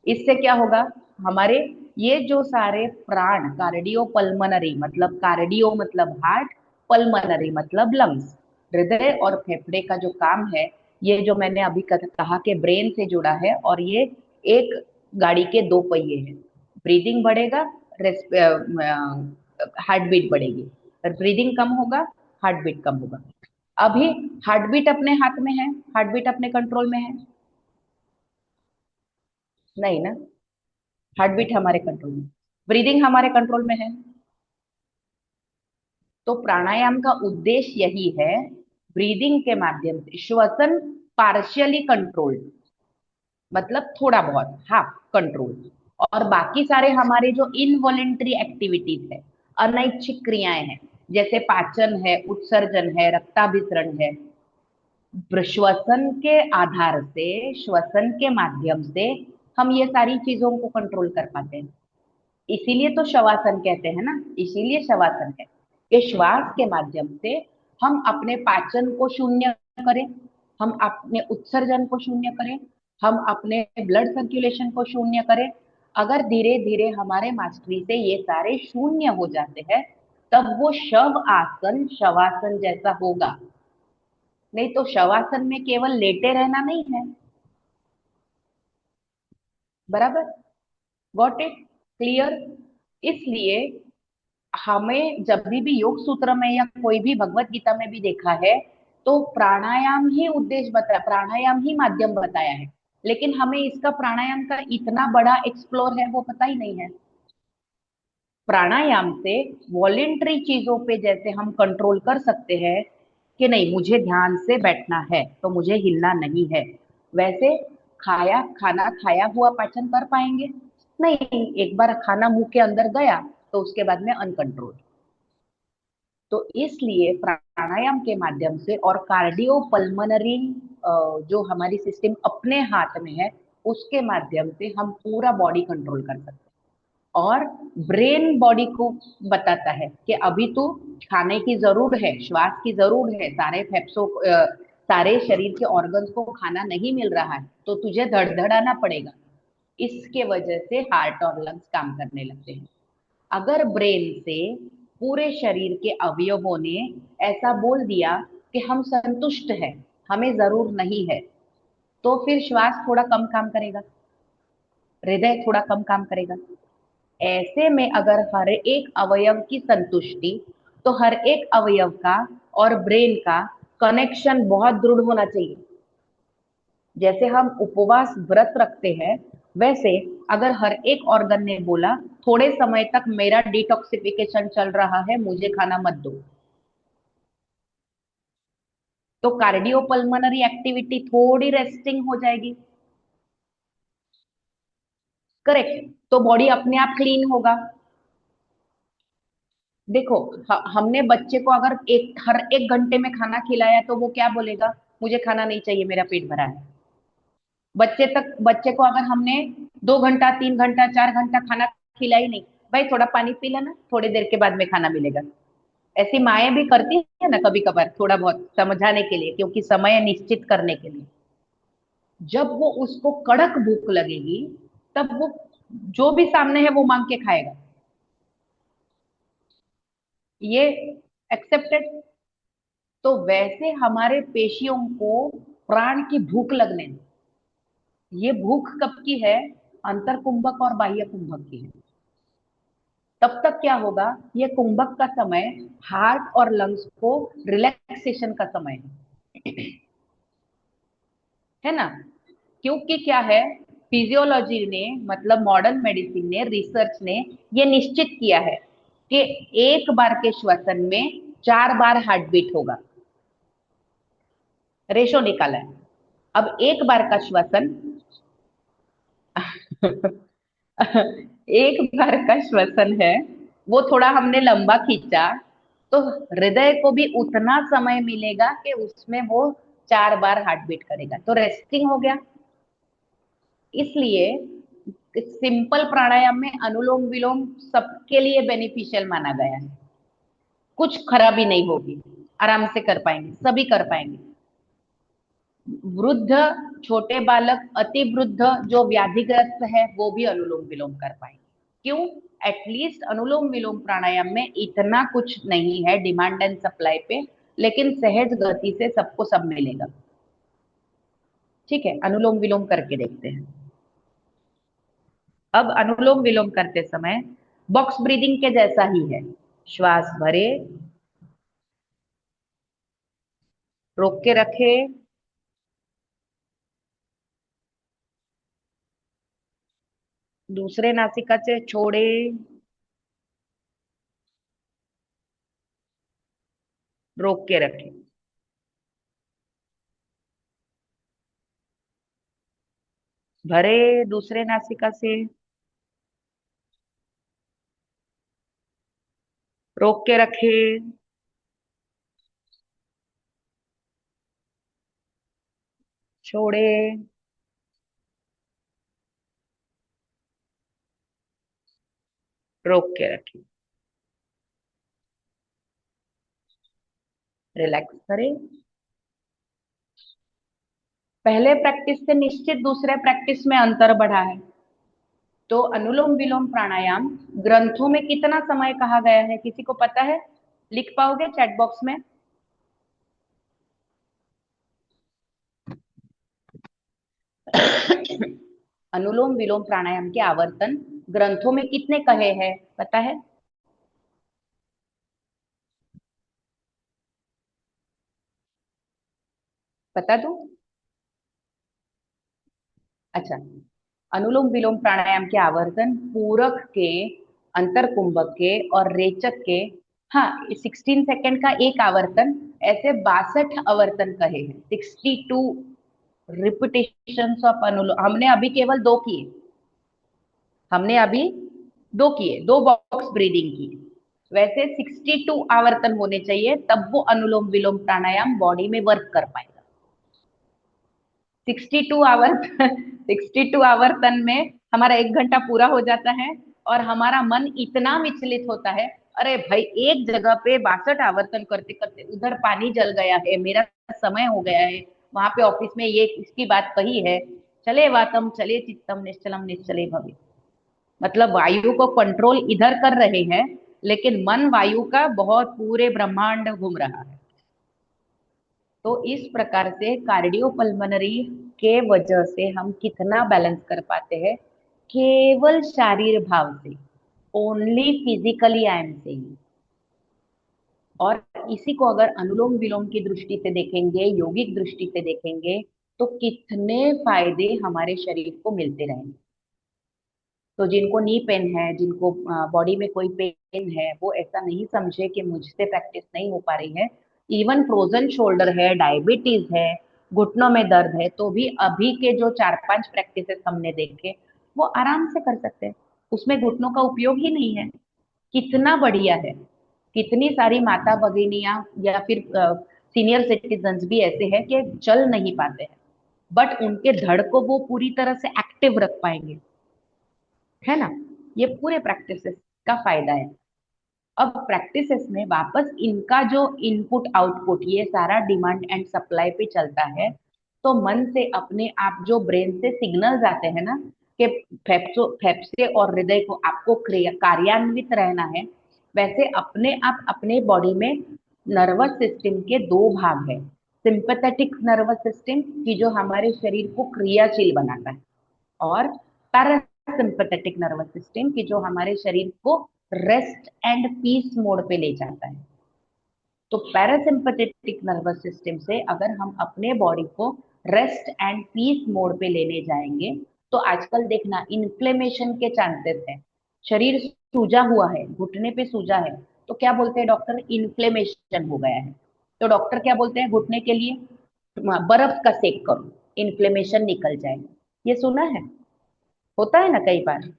इससे क्या होगा, हमारे ये जो सारे प्राण, कार्डियो पल्मनरी मतलब कार्डियो मतलब हार्ट, पल्मनरी मतलब लंग्स, हृदय और फेफड़े का जो काम है, ये जो मैंने अभी कहा कि ब्रेन से जुड़ा है, और ये एक गाड़ी के दो पहिए हैं। ब्रीदिंग बढ़ेगा, हार्ट बीट बढ़ेगी, और ब्रीदिंग कम होगा, हार्ट बीट कम होगा। अभी हार्ट बीट अपने हाथ में है, हार्ट बीट अपने कंट्रोल में है नहीं ना, हार्ट बीट हमारे कंट्रोल में, ब्रीदिंग हमारे कंट्रोल में है। तो प्राणायाम का उद्देश्य यही है, ब्रीदिंग के माध्यम से श्वसन पार्शियली कंट्रोल्ड, मतलब थोड़ा बहुत हाफ कंट्रोल, और बाकी सारे हमारे जो इनवॉलेंट्री एक्टिविटीज है, अनैच्छिक क्रियाएं हैं, जैसे पाचन है, उत्सर्जन है, रक्ताभिसरण है, श्वसन के आधार से, श्वसन के माध्यम से हम ये सारी चीजों को कंट्रोल कर पाते हैं। इसीलिए तो शवासन कहते हैं ना, इसीलिए शवासन है कि श्वास के माध्यम से हम अपने पाचन को शून्य करें, हम अपने उत्सर्जन को शून्य करें, हम अपने ब्लड सर्कुलेशन को शून्य करें। अगर धीरे धीरे हमारे मास्टरी से ये सारे शून्य हो जाते हैं, तब वो शव आसन शवासन जैसा होगा। नहीं तो शवासन में केवल लेटे रहना नहीं है। बराबर, गॉट इट, क्लियर। इसलिए हमें जब भी योग सूत्र में या कोई भी भगवत गीता में भी देखा है, तो प्राणायाम ही उद्देश्य बताया, प्राणायाम ही माध्यम बताया है, लेकिन हमें इसका प्राणायाम का इतना बड़ा एक्सप्लोर है वो पता ही नहीं है। प्राणायाम से वॉलेंट्री चीजों पे जैसे हम कंट्रोल कर सकते हैं कि नहीं मुझे ध्यान से बैठना है तो मुझे हिलना नहीं है, वैसे खाना खाया हुआ पाचन कर पाएंगे नहीं, एक बार खाना मुंह के अंदर गया तो उसके बाद में अनकंट्रोल। तो इसलिए प्राणायाम के माध्यम से और कार्डियो पल्मनरी जो हमारी सिस्टम अपने हाथ में है, उसके माध्यम से हम पूरा बॉडी कंट्रोल कर सकते हैं। और ब्रेन बॉडी को बताता है कि अभी तो खाने की जरूर है, श्वास की जरूर है, सारे फेफड़ों सारे शरीर के ऑर्गन्स को खाना नहीं मिल रहा है, तो तुझे धड़धड़ाना पड़ेगा। इसके वजह से हार्ट और लंग्स काम करने लगते हैं। अगर ब्रेन से पूरे शरीर के अवयवों ने ऐसा बोल दिया कि हम संतुष्ट हैं, हमें जरूर नहीं है, तो फिर श्वास थोड़ा कम काम करेगा, हृदय थोड़ा कम काम करेगा। ऐसे में अगर हर एक अवयव की संतुष्टि, तो हर एक अवयव का और ब्रेन का कनेक्शन बहुत दृढ़ होना चाहिए। जैसे हम उपवास व्रत रखते हैं, वैसे अगर हर एक ऑर्गन ने बोला थोड़े समय तक मेरा डिटॉक्सिफिकेशन चल रहा है, मुझे खाना मत दो, तो कार्डियोपल्मोनरी एक्टिविटी थोड़ी रेस्टिंग हो जाएगी। करेक्ट, तो बॉडी अपने आप क्लीन होगा। देखो, हमने बच्चे को अगर हर 1 घंटे में खाना खिलाया तो वो क्या बोलेगा? मुझे खाना नहीं चाहिए, मेरा पेट भरा है। बच्चे को अगर हमने 2 घंटा, 3 घंटा, 4 घंटा खाना खिलाई नहीं, भाई थोड़ा पानी पी लेना, थोड़ी देर के बाद में खाना मिलेगा। ऐसी माएँ भी करती है ना कभी कभार, थोड़ा बहुत समझाने के लिए, क्योंकि समय निश्चित करने के लिए। जब वो उसको कड़क भूख लगेगी, तब वो जो भी सामने है वो मांग के खाएगा। ये एक्सेप्टेड। तो वैसे हमारे पेशियों को प्राण की भूख लगने दो। ये भूख कब की है? अंतर कुंभक और बाह्य कुंभक की है। तब तक क्या होगा? ये कुंभक का समय हार्ट और लंग्स को रिलैक्सेशन का समय है ना? क्योंकि क्या है, फिजियोलॉजी ने, मतलब मॉडर्न मेडिसिन ने, रिसर्च ने ये निश्चित किया है कि एक बार के श्वसन में 4 बार हार्ट बीट होगा। रेशो निकाला है। अब एक बार का श्वसन एक बार का श्वसन है, वो थोड़ा हमने लंबा खींचा, तो हृदय को भी उतना समय मिलेगा कि उसमें वो 4 बार हार्ट बीट करेगा, तो रेस्टिंग हो गया। इसलिए सिंपल प्राणायाम में अनुलोम विलोम सबके लिए बेनिफिशियल माना गया है। कुछ खराबी नहीं होगी, आराम से कर पाएंगे, सभी कर पाएंगे। वृद्ध, छोटे बालक, अति वृद्ध, जो व्याधिग्रस्त है, वो भी अनुलोम विलोम कर पाएंगे। क्यों? एटलीस्ट अनुलोम विलोम प्राणायाम में इतना कुछ नहीं है डिमांड एंड सप्लाई पे, लेकिन सहज गति से सबको सब मिलेगा। ठीक है, अनुलोम विलोम करके देखते हैं। अब अनुलोम विलोम करते समय बॉक्स ब्रीदिंग के जैसा ही है। श्वास भरे, रोक के रखे, दूसरे नासिका से छोड़े, रोक के रखे। भरे दूसरे नासिका से, रोक के रखे, छोड़े, रोक के रखे। रिलैक्स करें। पहले प्रैक्टिस से निश्चित दूसरे प्रैक्टिस में अंतर बढ़ा है। तो अनुलोम विलोम प्राणायाम ग्रंथों में कितना समय कहा गया है, किसी को पता है? लिख पाओगे चैट बॉक्स में? अनुलोम विलोम प्राणायाम के आवर्तन ग्रंथों में कितने कहे हैं, पता है? बता दूं? अच्छा, अनुलोम विलोम प्राणायाम के आवर्तन पूरक के, अंतर कुंभक के और रेचक के, हाँ, 16 सेकेंड का एक आवर्तन, ऐसे 62 आवर्तन कहे हैं। 62 रिपीटेशन ऑफ अनुलोम। हमने अभी केवल 2 किए, हमने अभी 2 किए, 2 बॉक्स ब्रीदिंग की। वैसे 62 आवर्तन होने चाहिए, तब वो अनुलोम विलोम प्राणायाम बॉडी में वर्क कर पाएगा। 62 आवर 62 आवर्तन में हमारा 1 घंटा पूरा हो जाता है, और हमारा मन इतना विचलित होता है, अरे भाई एक जगह पे 62 आवर्तन करते करते उधर पानी जल गया है, मेरा समय हो गया है, वहां पे ऑफिस में ये इसकी बात कही है, चले वातम चले चित्तम निश्चलम निश्चले भवे। मतलब वायु को कंट्रोल इधर कर रहे हैं, लेकिन मन वायु का बहुत पूरे ब्रह्मांड घूम रहा है। तो इस प्रकार से कार्डियोपल्मोनरी के वजह से हम कितना बैलेंस कर पाते हैं, केवल शारीर भाव से, only physically I am saying. और इसी को अगर अनुलोम विलोम की दृष्टि से देखेंगे, योगिक दृष्टि से देखेंगे, तो कितने फायदे हमारे शरीर को मिलते रहेंगे। तो जिनको नी पेन है, जिनको बॉडी में कोई पेन है, वो ऐसा नहीं समझे कि मुझसे प्रैक्टिस नहीं हो पा रही है। इवन फ्रोजन शोल्डर है, डायबिटीज है, घुटनों में दर्द है, तो भी अभी के जो 4-5 प्रैक्टिसेस हमने देखे, वो आराम से कर सकते हैं। उसमें घुटनों का उपयोग ही नहीं है। कितना बढ़िया है। कितनी सारी माता भगिनियां या फिर सीनियर सिटीजन्स भी ऐसे हैं कि चल नहीं पाते हैं, बट उनके धड़ को वो पूरी तरह से एक्टिव रख पाएंगे, है ना। ये पूरे प्रैक्टिसेस का फायदा है। अब प्रैक्टिसेस में वापस इनका जो इनपुट आउटपुट ये सारा डिमांड एंड सप्लाई पे चलता है। तो मन से अपने आप जो ब्रेन से सिग्नल्स आते हैं ना कि फेफड़े और हृदय को आपको कार्यान्वित रहना है, वैसे अपने आप अपने बॉडी में नर्वस सिस्टम के दो भाग है। सिंपैथेटिक नर्वस सिस्टम की जो हमारे शरीर को क्रियाशील बनाता है, और पैरासिम्पथेटिक नर्वस सिस्टम की जो हमारे शरीर को रेस्ट एंड पीस मोड पे ले जाता है। तो पैरासिम्पथेटिक नर्वस सिस्टम से अगर हम अपने बॉडी को रेस्ट एंड पीस मोड पे लेने जाएंगे, तो आजकल देखना इन्फ्लेमेशन के चांसेस है। शरीर सूजा हुआ है, घुटने पे सूजा है, तो क्या बोलते हैं डॉक्टर, इन्फ्लेमेशन हो गया है। तो डॉक्टर क्या बोलते हैं, घुटने के लिए बर्फ का सेक करो, इन्फ्लेमेशन निकल जाएगा। ये सुना है, होता है ना कई बार।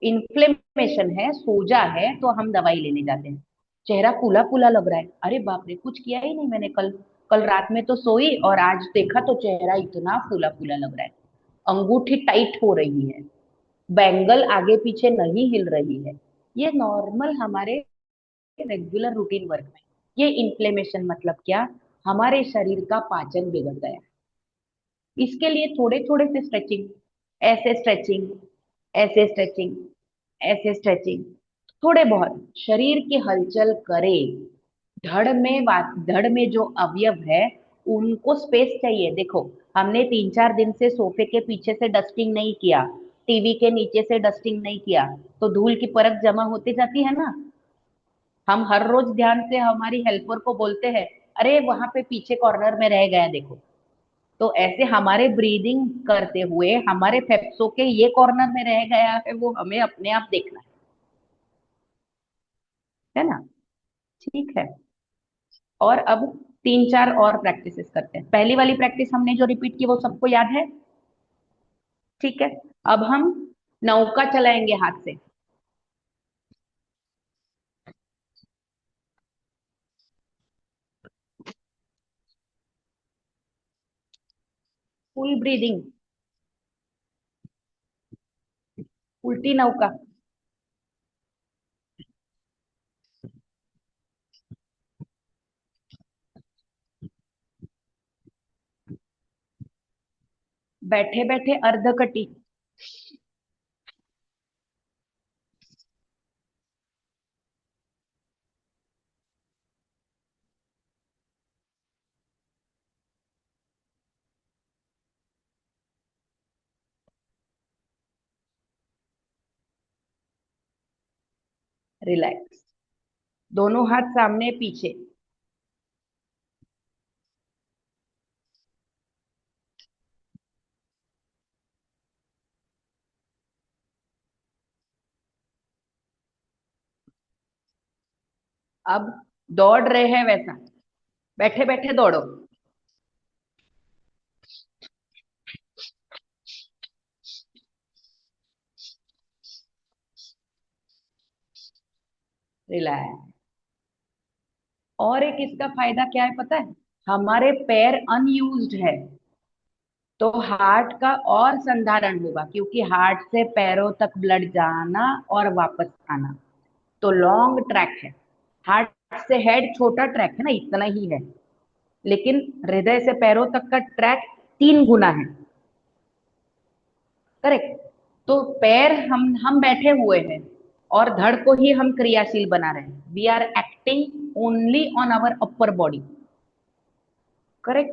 इन्फ्लेमेशन है, सोजा है, तो हम दवाई लेने जाते हैं। चेहरा फूला फूला लग रहा है, अरे बाप रे, कुछ किया ही नहीं मैंने, कल कल रात में तो सोई और आज देखा तो चेहरा इतना फूला फूला लग रहा है, अंगूठी टाइट हो रही है, बैंगल आगे पीछे नहीं हिल रही है। ये नॉर्मल हमारे रेगुलर रूटीन वर्क में ये इन्फ्लेमेशन मतलब क्या, हमारे शरीर का पाचन बिगड़ गया। इसके लिए थोड़े थोड़े से स्ट्रेचिंग, ऐसे स्ट्रेचिंग, ऐसे स्ट्रेचिंग, ऐसे स्ट्रेचिंग, थोड़े बहुत शरीर की हलचल करे। धड़ में जो अवयव है उनको स्पेस चाहिए। देखो, हमने 3-4 दिन से सोफे के पीछे से डस्टिंग नहीं किया, टीवी के नीचे से डस्टिंग नहीं किया, तो धूल की परत जमा होती जाती है ना। हम हर रोज ध्यान से हमारी हेल्पर को बोलते हैं, अरे वहां पे पीछे कॉर्नर में रह गया देखो। तो ऐसे हमारे ब्रीदिंग करते हुए हमारे फेफड़ों के ये कॉर्नर में रह गया है, वो हमें अपने आप देखना है ना। ठीक है, और अब 3-4 और प्रैक्टिसेस करते हैं। पहली वाली प्रैक्टिस हमने जो रिपीट की वो सबको याद है, ठीक है। अब हम नौका चलाएंगे हाथ से। फुल ब्रीदिंग, उल्टी नौका। बैठे बैठे अर्धकटी। रिलैक्स, दोनों हाथ सामने पीछे। अब दौड़ रहे हैं वैसा, बैठे बैठे दौड़ो। रिलैक्स। और एक इसका फायदा क्या है पता है, हमारे पैर अनयूज्ड है, तो हार्ट का और संधारण होगा, क्योंकि हार्ट से पैरों तक ब्लड जाना और वापस आना तो लॉन्ग ट्रैक है। हार्ट से हेड छोटा ट्रैक है ना, इतना ही है, लेकिन हृदय से पैरों तक का ट्रैक 3 गुना है। करेक्ट। तो पैर हम बैठे हुए हैं और धड़ को ही हम क्रियाशील बना रहे हैं। We are acting only on our upper body. Correct.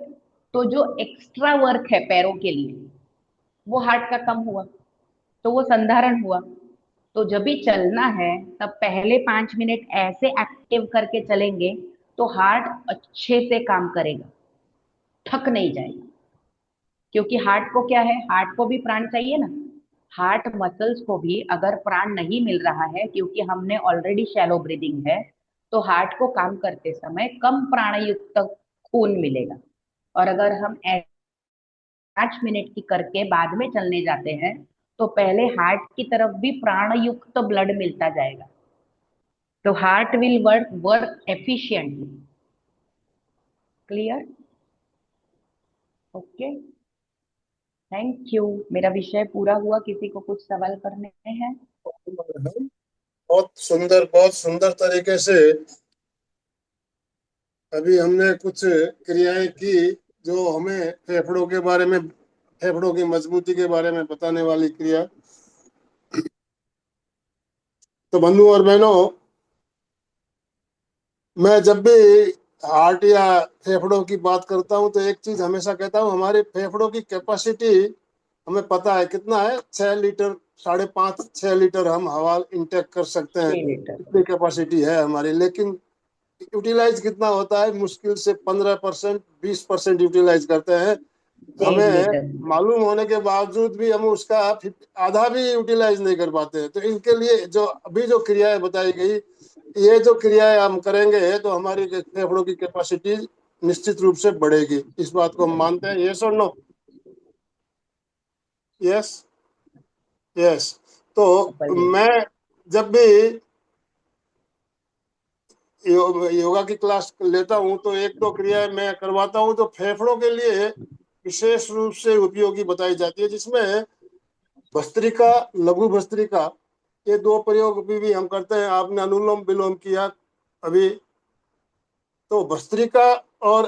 तो जो एक्स्ट्रा वर्क है पैरों के लिए वो हार्ट का कम हुआ, तो वो संधारण हुआ। तो जब भी चलना है तब पहले 5 मिनट ऐसे एक्टिव करके चलेंगे तो हार्ट अच्छे से काम करेगा, थक नहीं जाएगा। क्योंकि हार्ट को क्या है, हार्ट को भी प्राण चाहिए ना। हार्ट मसल्स को भी अगर प्राण नहीं मिल रहा है, क्योंकि हमने ऑलरेडी शैलो ब्रीदिंग है, तो हार्ट को काम करते समय कम प्राण युक्त खून मिलेगा। और अगर हम 5 मिनट की करके बाद में चलने जाते हैं तो पहले हार्ट की तरफ भी प्राण युक्त ब्लड मिलता जाएगा। तो heart will work efficiently. Clear? Okay, thank you. मेरा विषय पूरा हुआ, किसी को कुछ सवाल करने हैं? बहुत सुंदर तरीके से अभी हमने कुछ क्रियाएं की जो हमें फेफड़ों के बारे में, फेफड़ों की मजबूती के बारे में बताने वाली क्रिया। तो बंधु और बहनों, मैं जब भी हार्ट या फेफड़ों की बात करता हूं तो एक चीज हमेशा कहता हूं, हमारे फेफड़ों की कैपेसिटी हमें पता है कितना है, 6 लीटर, 5.5 6 लीटर हम हवा इंटेक कर सकते हैं, 6 लीटर। इतनी कैपेसिटी है हमारी। लेकिन यूटिलाइज कितना होता है? मुश्किल से 15%, 20% यूटिलाइज करते हैं। 1.5 लीटर। हमें मालूम होने के बावजूद भी हम उसका आधा भी यूटिलाइज नहीं कर पाते हैं। तो इनके लिए जो अभी जो क्रियाएं बताई गई, ये जो क्रियाएं हम करेंगे तो हमारी फेफड़ों की कैपेसिटी निश्चित रूप से बढ़ेगी। इस बात को हम मानते हैं, यस और नो? Yes, yes. तो मैं जब भी योगा की क्लास लेता हूं तो एक दो क्रियाएं मैं करवाता हूं जो फेफड़ों के लिए विशेष रूप से उपयोगी बताई जाती है, जिसमें भस्त्रिका, लघु भस्त्रिका, ये दो प्रयोग भी हम करते हैं। आपने अनुलोम विलोम किया अभी, तो भस्त्रिका और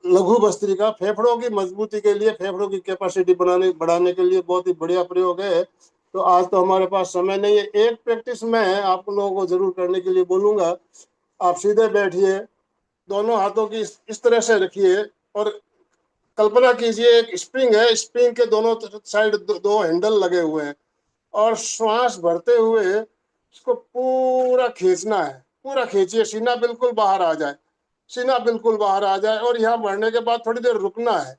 लघु भस्त्रिका फेफड़ों की मजबूती के लिए, फेफड़ों की कैपेसिटी बढ़ाने के लिए बहुत ही बढ़िया प्रयोग है। तो आज तो हमारे पास समय नहीं है, एक प्रैक्टिस मैं आप लोगों को जरूर करने के लिए बोलूंगा। आप सीधे बैठिए, दोनों हाथों की इस तरह से रखिए और कल्पना कीजिए एक स्प्रिंग है, स्प्रिंग के दोनों साइड दो हैंडल लगे हुए हैं, और श्वास भरते हुए इसको पूरा खींचना है। पूरा खींचिए, सीना बिल्कुल बाहर आ जाए, सीना बिल्कुल बाहर आ जाए, और यहाँ बढ़ने के बाद थोड़ी देर रुकना है,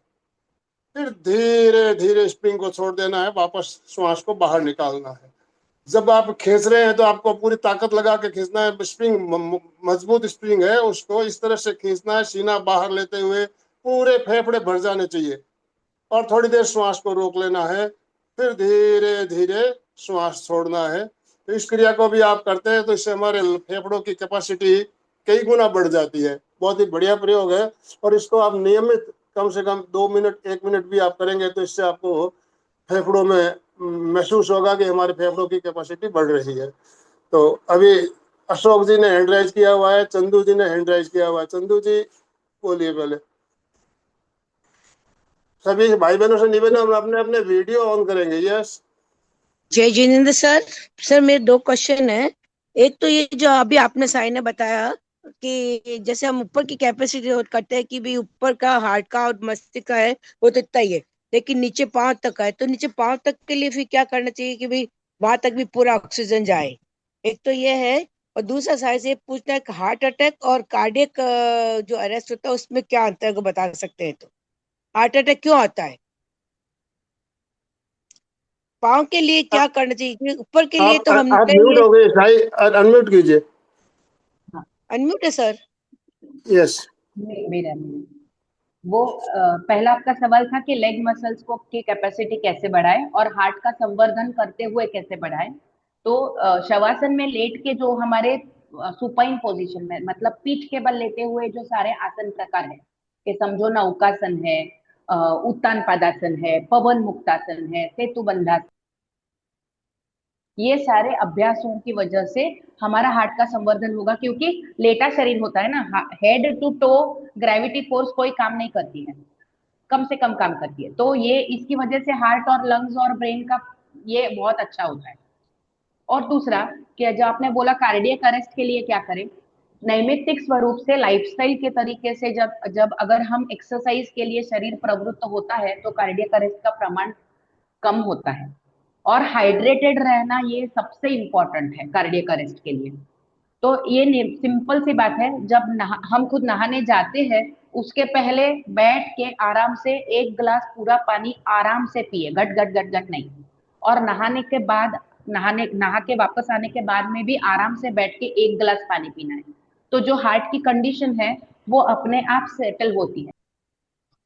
फिर धीरे धीरे स्प्रिंग को छोड़ देना है, वापस श्वास को बाहर निकालना है। जब आप खींच रहे हैं तो आपको पूरी ताकत लगा के खींचना है। स्प्रिंग मजबूत स्प्रिंग है, उसको इस तरह से खींचना है, सीना बाहर लेते हुए पूरे फेफड़े भर जाने चाहिए, और थोड़ी देर श्वास को रोक लेना है, फिर धीरे धीरे श्वास छोड़ना है। तो इस क्रिया को भी आप करते हैं तो इससे हमारे फेफड़ों की कैपेसिटी कई गुना बढ़ जाती है। बहुत ही बढ़िया प्रयोग है, और इसको आप नियमित कम से कम 2 मिनट, 1 मिनट भी आप करेंगे तो इससे आपको फेफड़ों में महसूस होगा कि हमारे फेफड़ों की कैपेसिटी बढ़ रही है। तो अभी अशोक जी ने हैंड राइज किया हुआ है, चंदू जी ने हैंड राइज किया हुआ है। चंदू जी बोलिए पहले। सभी भाई बहनों से निवेदन, हम अपने अपने वीडियो ऑन करेंगे। यस। जय जिनेन्द्र सर। सर मेरे दो क्वेश्चन है। एक तो ये जो अभी आपने साई ने बताया कि जैसे हम ऊपर की कैपेसिटी करते हैं कि भी ऊपर का हार्ट का और मस्तिष्क का है वो तो इतना ही है, लेकिन नीचे पांव तक का है, तो नीचे पांव तक के लिए फिर क्या करना चाहिए कि भाई वहां तक भी पूरा ऑक्सीजन जाए? एक तो ये है। और दूसरा साइड से पूछना है, हार्ट अटैक और कार्डियक जो अरेस्ट होता है उसमें क्या अंतर है, को बता सकते हैं तो? हार्ट अटैक क्यों आता है? पाँव के लिए क्या करना चाहिए? क्योंकि ऊपर के लिए तो हम आप म्यूट ये हो गए भाई, अनम्यूट कीजिए। अनम्यूट है सर। यस। मेरा वो पहला आपका सवाल था कि लेग मसल्स को की कैपेसिटी कैसे बढ़ाए और हार्ट का संवर्धन करते हुए कैसे बढ़ाए। तो शवासन में लेट के जो हमारे सुपाइन पोजीशन में, मतलब पीठ के बल लेते हुए जो सारे आसन प्रकार है, कि समझो नौकासन है, उत्तान पादासन है, पवन मुक्तासन है, सेतु बंधासन, ये सारे अभ्यासों की वजह से हमारा हार्ट का संवर्धन होगा। क्योंकि लेटा शरीर होता है ना, head to toe gravity force कोई काम नहीं करती है, कम से कम काम करती है। तो ये इसकी वजह से हार्ट और लंग्स और ब्रेन का ये बहुत अच्छा होता है। और दूसरा कि जो आपने बोला कार्डियक अरेस्ट के लिए क्या करें, नैमित्तिक स्वरूप से लाइफस्टाइल के तरीके से जब जब अगर हम एक्सरसाइज के लिए शरीर प्रवृत्त होता है तो कार्डियक अरेस्ट का प्रमाण कम होता है। और हाइड्रेटेड रहना ये सबसे इंपॉर्टेंट है कार्डियक अरेस्ट के लिए। तो ये सिंपल सी बात है, जब हम खुद नहाने जाते हैं उसके पहले बैठ के आराम से 1 गिलास पूरा पानी आराम से पिए, गट गट गट गट नहीं। और नहाने के बाद, नहा के वापस आने के बाद में भी आराम से बैठ के 1 गिलास पानी पीना है। तो जो हार्ट की कंडीशन है वो अपने आप सेटल होती है।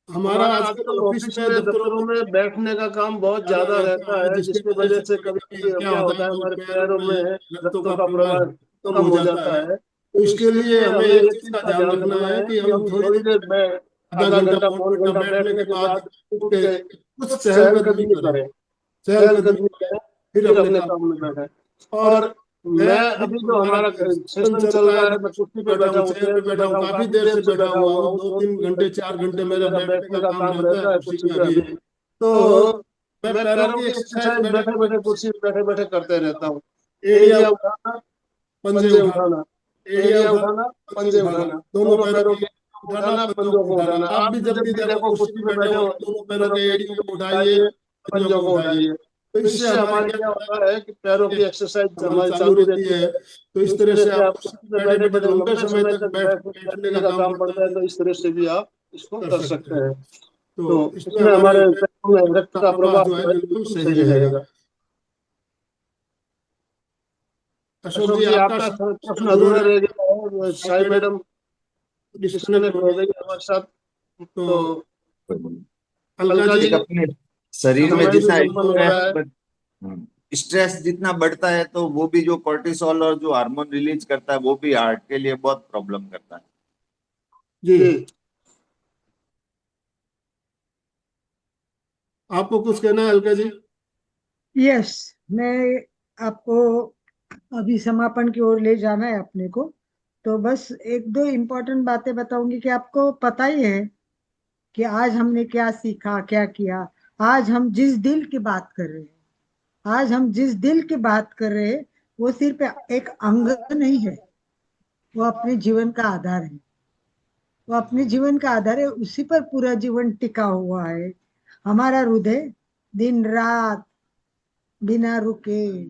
हमारा आजकल ऑफिस में, दफ्तरों में बैठने का काम बहुत ज्यादा रहता है, जिसकी वजह से कभी कभी क्या होता है, हमारे पैरों में रक्तों का प्रवाह कम हो जाता है। तो इसके लिए हमें एक चीज का ध्यान रखना है कि हम थोड़ी देर में आधा घंटा पौन घंटा बैठने के बाद उठ के कुछ चहलकदमी करें, चहलकदमी करें, फिर अपने काम में बैठे। और मैं अभी जो हमारा सेशन चल रहा है, मैं कुर्सी पे बैठा हूँ, चेयर पे बैठा हूँ, काफी देर से बैठा हुआ हूँ, 2-3 घंटे 4 घंटे मेरा बैठने का काम रहता है कुर्सी पे अभी। तो मैं पैरों की एक्सरसाइज बैठे बैठे कुर्सी पे बैठे बैठे करते रहता हूँ। एड़िया उठाना, पंजे उठाना, एड़िया उठाना, पंजे उठाना, दोनों पैरों की उठाना, पंजों को उठाना। आप भी जब भी देखो कुर्सी पे बैठे हो, दोनों पैरों के एड़ियों को उठाइए, पंजों को उठाइए। तो इससे हमारे क्या होता है कि पैरों की एक्सरसाइज हमारी चालू रहती है। तो इस तरह से आप बैठे बैठे लंबे समय तक बैठने का काम पड़ता है, तो इस तरह से भी आप इसको कर सकते हैं। तो इसमें हमारे पैरों में रक्त का प्रवाह जो है बिल्कुल सही रहेगा। अशोक जी, आपका प्रश्न अधूरा रह गया है, साई मैडम डिस्कनेक्ट हो गई हमारे साथ। तो अलका जी, एक अपने शरीर में समय भी जितना संपन्न हो रहा है। स्ट्रेस जितना बढ़ता है तो वो भी जो कोर्टिसोल और जो हार्मोन रिलीज करता है वो भी हार्ट के लिए बहुत प्रॉब्लम करता है। जी, आपको कुछ कहना है अलका जी? यस, मैं आपको अभी समापन की ओर ले जाना है अपने को। तो बस एक दो इम्पोर्टेंट बातें बताऊंगी कि आपको पता ही है कि आज हमने क्या सीखा, क्या किया। आज हम जिस दिल की बात कर रहे हैं, आज हम जिस दिल की बात कर रहे हैं, वो सिर्फ एक अंग नहीं है, वो अपने जीवन का आधार है। वो अपने जीवन का आधार है, उसी पर पूरा जीवन टिका हुआ है। हमारा हृदय दिन रात बिना रुके,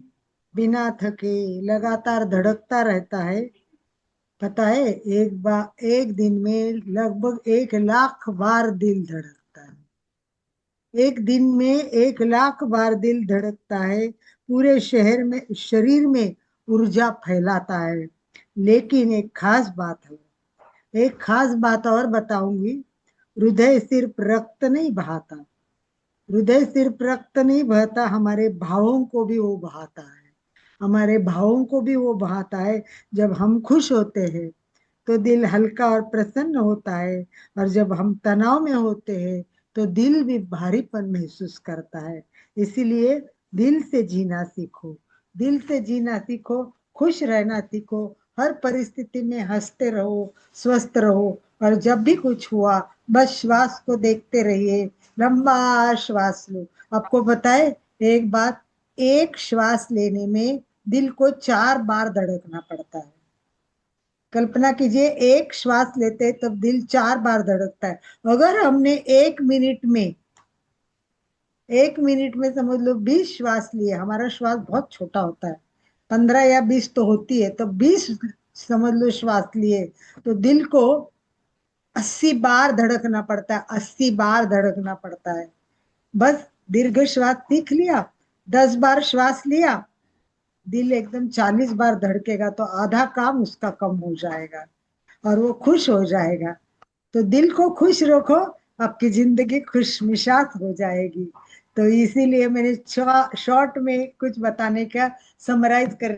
बिना थके, लगातार धड़कता रहता है। पता है, एक दिन में लगभग 1 लाख बार दिल धड़कता है। एक दिन में 1 लाख बार दिल धड़कता है, पूरे शरीर में ऊर्जा फैलाता है। लेकिन एक खास बात है, एक खास बात और बताऊंगी। हृदय सिर्फ रक्त नहीं बहाता, हृदय सिर्फ रक्त नहीं बहाता, हमारे भावों को भी वो बहाता है। हमारे भावों को भी वो बहाता है। जब हम खुश होते हैं तो दिल हल्का और प्रसन्न होता है, और जब हम तनाव में होते हैं तो दिल भी भारीपन महसूस करता है। इसीलिए दिल से जीना सीखो, दिल से जीना सीखो, खुश रहना सीखो, हर परिस्थिति में हंसते रहो, स्वस्थ रहो। और जब भी कुछ हुआ, बस श्वास को देखते रहिए, लंबा श्वास लो। आपको पता है एक बात, एक श्वास लेने में दिल को 4 बार धड़कना पड़ता है। कल्पना कीजिए, एक श्वास लेते हैं तब दिल 4 बार धड़कता है। अगर हमने 1 मिनट में समझ लो 20 श्वास लिए, हमारा श्वास बहुत छोटा होता है, 15 या 20 तो होती है, तो 20 समझ लो श्वास लिए, तो दिल को 80 बार धड़कना पड़ता है, 80 बार धड़कना पड़ता है। बस दीर्घ श्वास सीख लिया, 10 बार श्वास लिया, दिल एकदम 40 बार धड़केगा, तो आधा काम उसका कम हो जाएगा और वो खुश हो जाएगा। तो दिल को खुश रखो, आपकी जिंदगी खुशमिजाज हो जाएगी। तो इसीलिए मैंने शॉर्ट में कुछ बताने का समराइज कर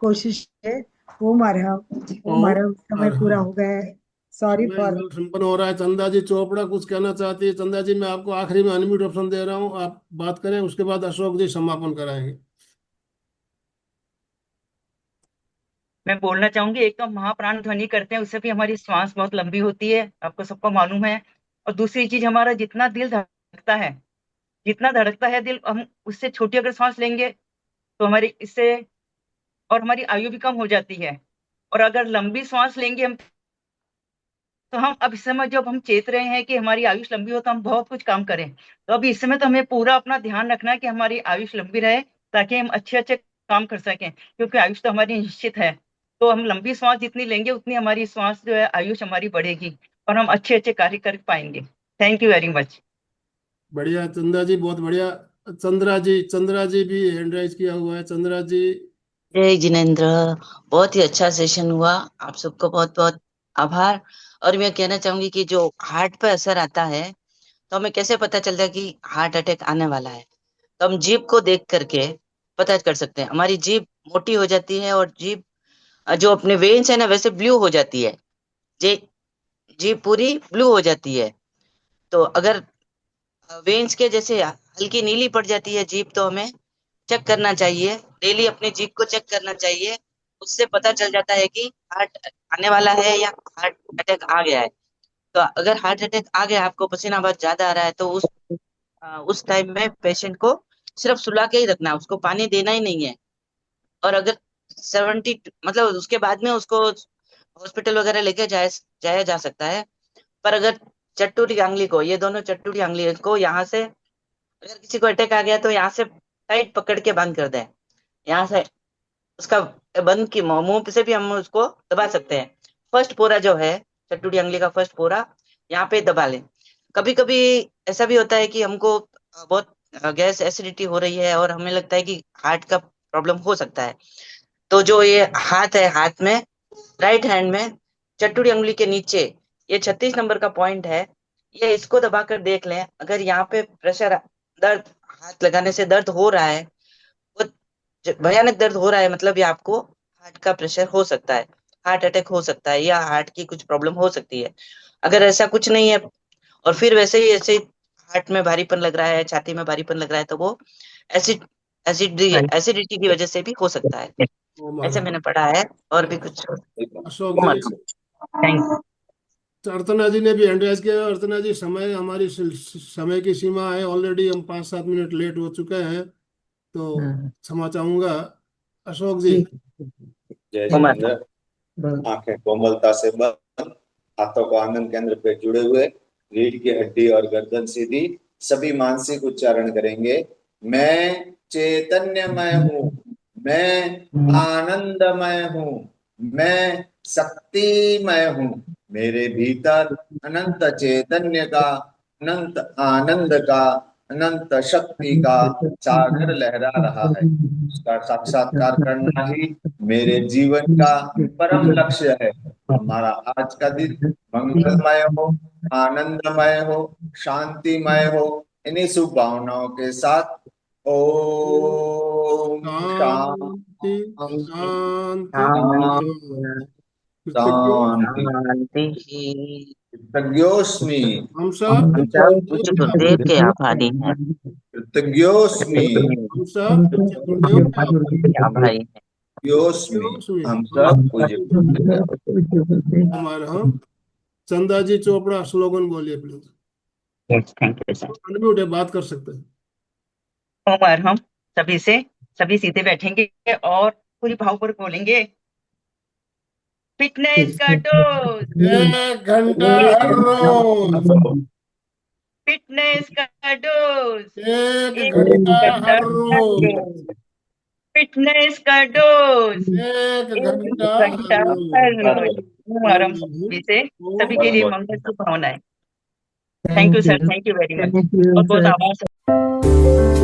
कोशिश है। वो हमारा समय पूरा हो गया है। Sorry for. संपन्न हो रहा है। चंदा जी चोपड़ा कुछ कहना चाहती है। चंदा जी, मैं आपको आखिरी में अनम्यूट ऑप्शन दे रहा हूँ, आप बात करें, उसके बाद अशोक जी समापन कराएंगे। मैं बोलना चाहूंगी, एक तो हम महाप्राण ध्वनि करते हैं, उससे भी हमारी श्वास बहुत लंबी होती है, आपको सबको मालूम है। और दूसरी चीज, हमारा जितना दिल धड़कता है, जितना धड़कता है दिल, हम उससे छोटी अगर सांस लेंगे तो हमारी इससे और हमारी आयु भी कम हो जाती है। और अगर लंबी सांस लेंगे हम, तो हम अब इस समय जब हम चेत रहे हैं कि हमारी आयुष लंबी हो, तो हम बहुत कुछ काम करें। तो अभी इस समय तो हमें पूरा अपना ध्यान रखना है कि हमारी आयुष लंबी रहे, ताकि हम अच्छे अच्छे काम कर सकें, क्योंकि आयुष तो हमारी निश्चित है। तो हम लंबी सांस जितनी लेंगे उतनी हमारी सांस जो है आयुष हमारी बढ़ेगी, और हम अच्छे अच्छे कार्य कर पाएंगे। Thank you very much. बढ़िया चंदा जी, बहुत बढ़िया। चंद्रा जी भी हैंड राइज किया हुआ है। चंद्रा जी। जय जिनेन्द्र, बहुत ही अच्छा सेशन हुआ। आप सबको बहुत बहुत आभार। और मैं कहना चाहूंगी कि जो हार्ट पे असर आता है, तो हमें कैसे पता चलता है कि हार्ट अटैक आने वाला है? तो हम जीभ को देख करके पता कर सकते हैं। हमारी जीभ मोटी हो जाती है और जीभ जो अपने वेन्स है ना वैसे ब्लू हो जाती है, जी जी पूरी ब्लू हो जाती है। तो अगर वेन्स के जैसे हल्की नीली पड़ जाती है जीभ, तो हमें चेक करना चाहिए, डेली अपनी जीभ को चेक करना चाहिए। उससे पता चल जाता है कि हार्ट आने वाला है या हार्ट अटैक आ गया है। तो अगर हार्ट अटैक आ गया, आपको पसीना बहुत ज्यादा आ रहा है, तो उस टाइम में पेशेंट को सिर्फ सुला के ही रखना है, उसको पानी देना ही नहीं है। और अगर 70 मतलब उसके बाद में उसको हॉस्पिटल वगैरह लेके जाया जा सकता है। पर अगर चट्टू की आंगली को, ये दोनों चट्टू की आंगली को यहाँ से अगर किसी को अटैक आ गया तो यहाँ से टाइट पकड़ के बंद कर दें, यहाँ से उसका बंद की मुंह से भी हम उसको दबा सकते हैं। फर्स्ट पोरा जो है, चट्टू की आंगली का फर्स्ट पोरा यहाँ पे दबा लें। कभी कभी ऐसा भी होता है कि हमको बहुत गैस एसिडिटी हो रही है और हमें लगता है कि हार्ट का प्रॉब्लम हो सकता है। तो जो ये हाथ है, हाथ में राइट हैंड में चट्टू की उंगली के नीचे ये 36 नंबर का पॉइंट है, ये इसको दबाकर देख लें। अगर यहाँ पे प्रेशर, दर्द, हाथ लगाने से दर्द हो रहा है, वो भयानक दर्द हो रहा है, मतलब ये आपको हार्ट का प्रेशर हो सकता है, हार्ट अटैक हो सकता है या हार्ट की कुछ प्रॉब्लम हो सकती है। अगर ऐसा कुछ नहीं है और फिर वैसे ही ऐसे हार्ट में भारीपन लग रहा है, छाती में भारीपन लग रहा है, तो वो एसिड एसिडिटी की वजह से भी हो सकता है। ऐसे मैंने पढ़ा है। और भी कुछ? अशोक जी, थैंक अर्चना जी ने भी हैंड रेज किया। अर्चना जी, समय हमारी समय की सीमा है, ऑलरेडी हम 5-7 मिनट लेट हो चुके हैं, तो क्षमा चाहूंगा। अशोक जी। जय उमर। जितेंद्र। आंखें कोमलता से बंद, हाथों को आनंद केंद्र पे जुड़े हुए, रीढ़ की हड्डी और गर्दन सीधी, सभी मानसिक उच्चारण करेंगे। मैं चैतन्यमय हूँ, मैं आनंदमय हूँ, मैं शक्तिमय हूँ। मेरे भीतर अनंत चैतन्य का, अनंत आनंद का, अनंत शक्ति का सागर लहरा रहा है। उसका साक्षात्कार करना ही मेरे जीवन का परम लक्ष्य है। हमारा आज का दिन मंगलमय हो, आनंदमय हो, शांतिमय हो। इन्हीं शुभ भावनाओं के साथ ओम शांति शांति शांति शांति कृतज्ञ शांति। हम कृतज्ञोस्मि, सब हम सब उच्च गुरुदेव के आभारी हैं। कृतज्ञोस्मि, हम सब गुरुदेव के आभारी हैं। कृतज्ञोस्मि। आभारी हम हैं। सब पूज्य गुरुदेव के आभारी। हमारे हम चंदा जी चोपड़ा स्लोगन बोलिए please. Thank you sir. Unmute है, बात कर सकते हैं। उमर हम सभी सीधे बैठेंगे और पूरी भाव पर बोलेंगे, फिटनेस का डोज, 1 घंटा हर रोज, फिटनेस का डोज, 1 घंटा 1 घंटा हर हर रोज, रोज, फिटनेस का डोज, 1 घंटा 1 घंटा हर हर रोज। रोज। उमर हम सभी के लिए मंगल शुभकामनाएं। Thank you sir, thank you very much, बहुत बहुत आभार सर।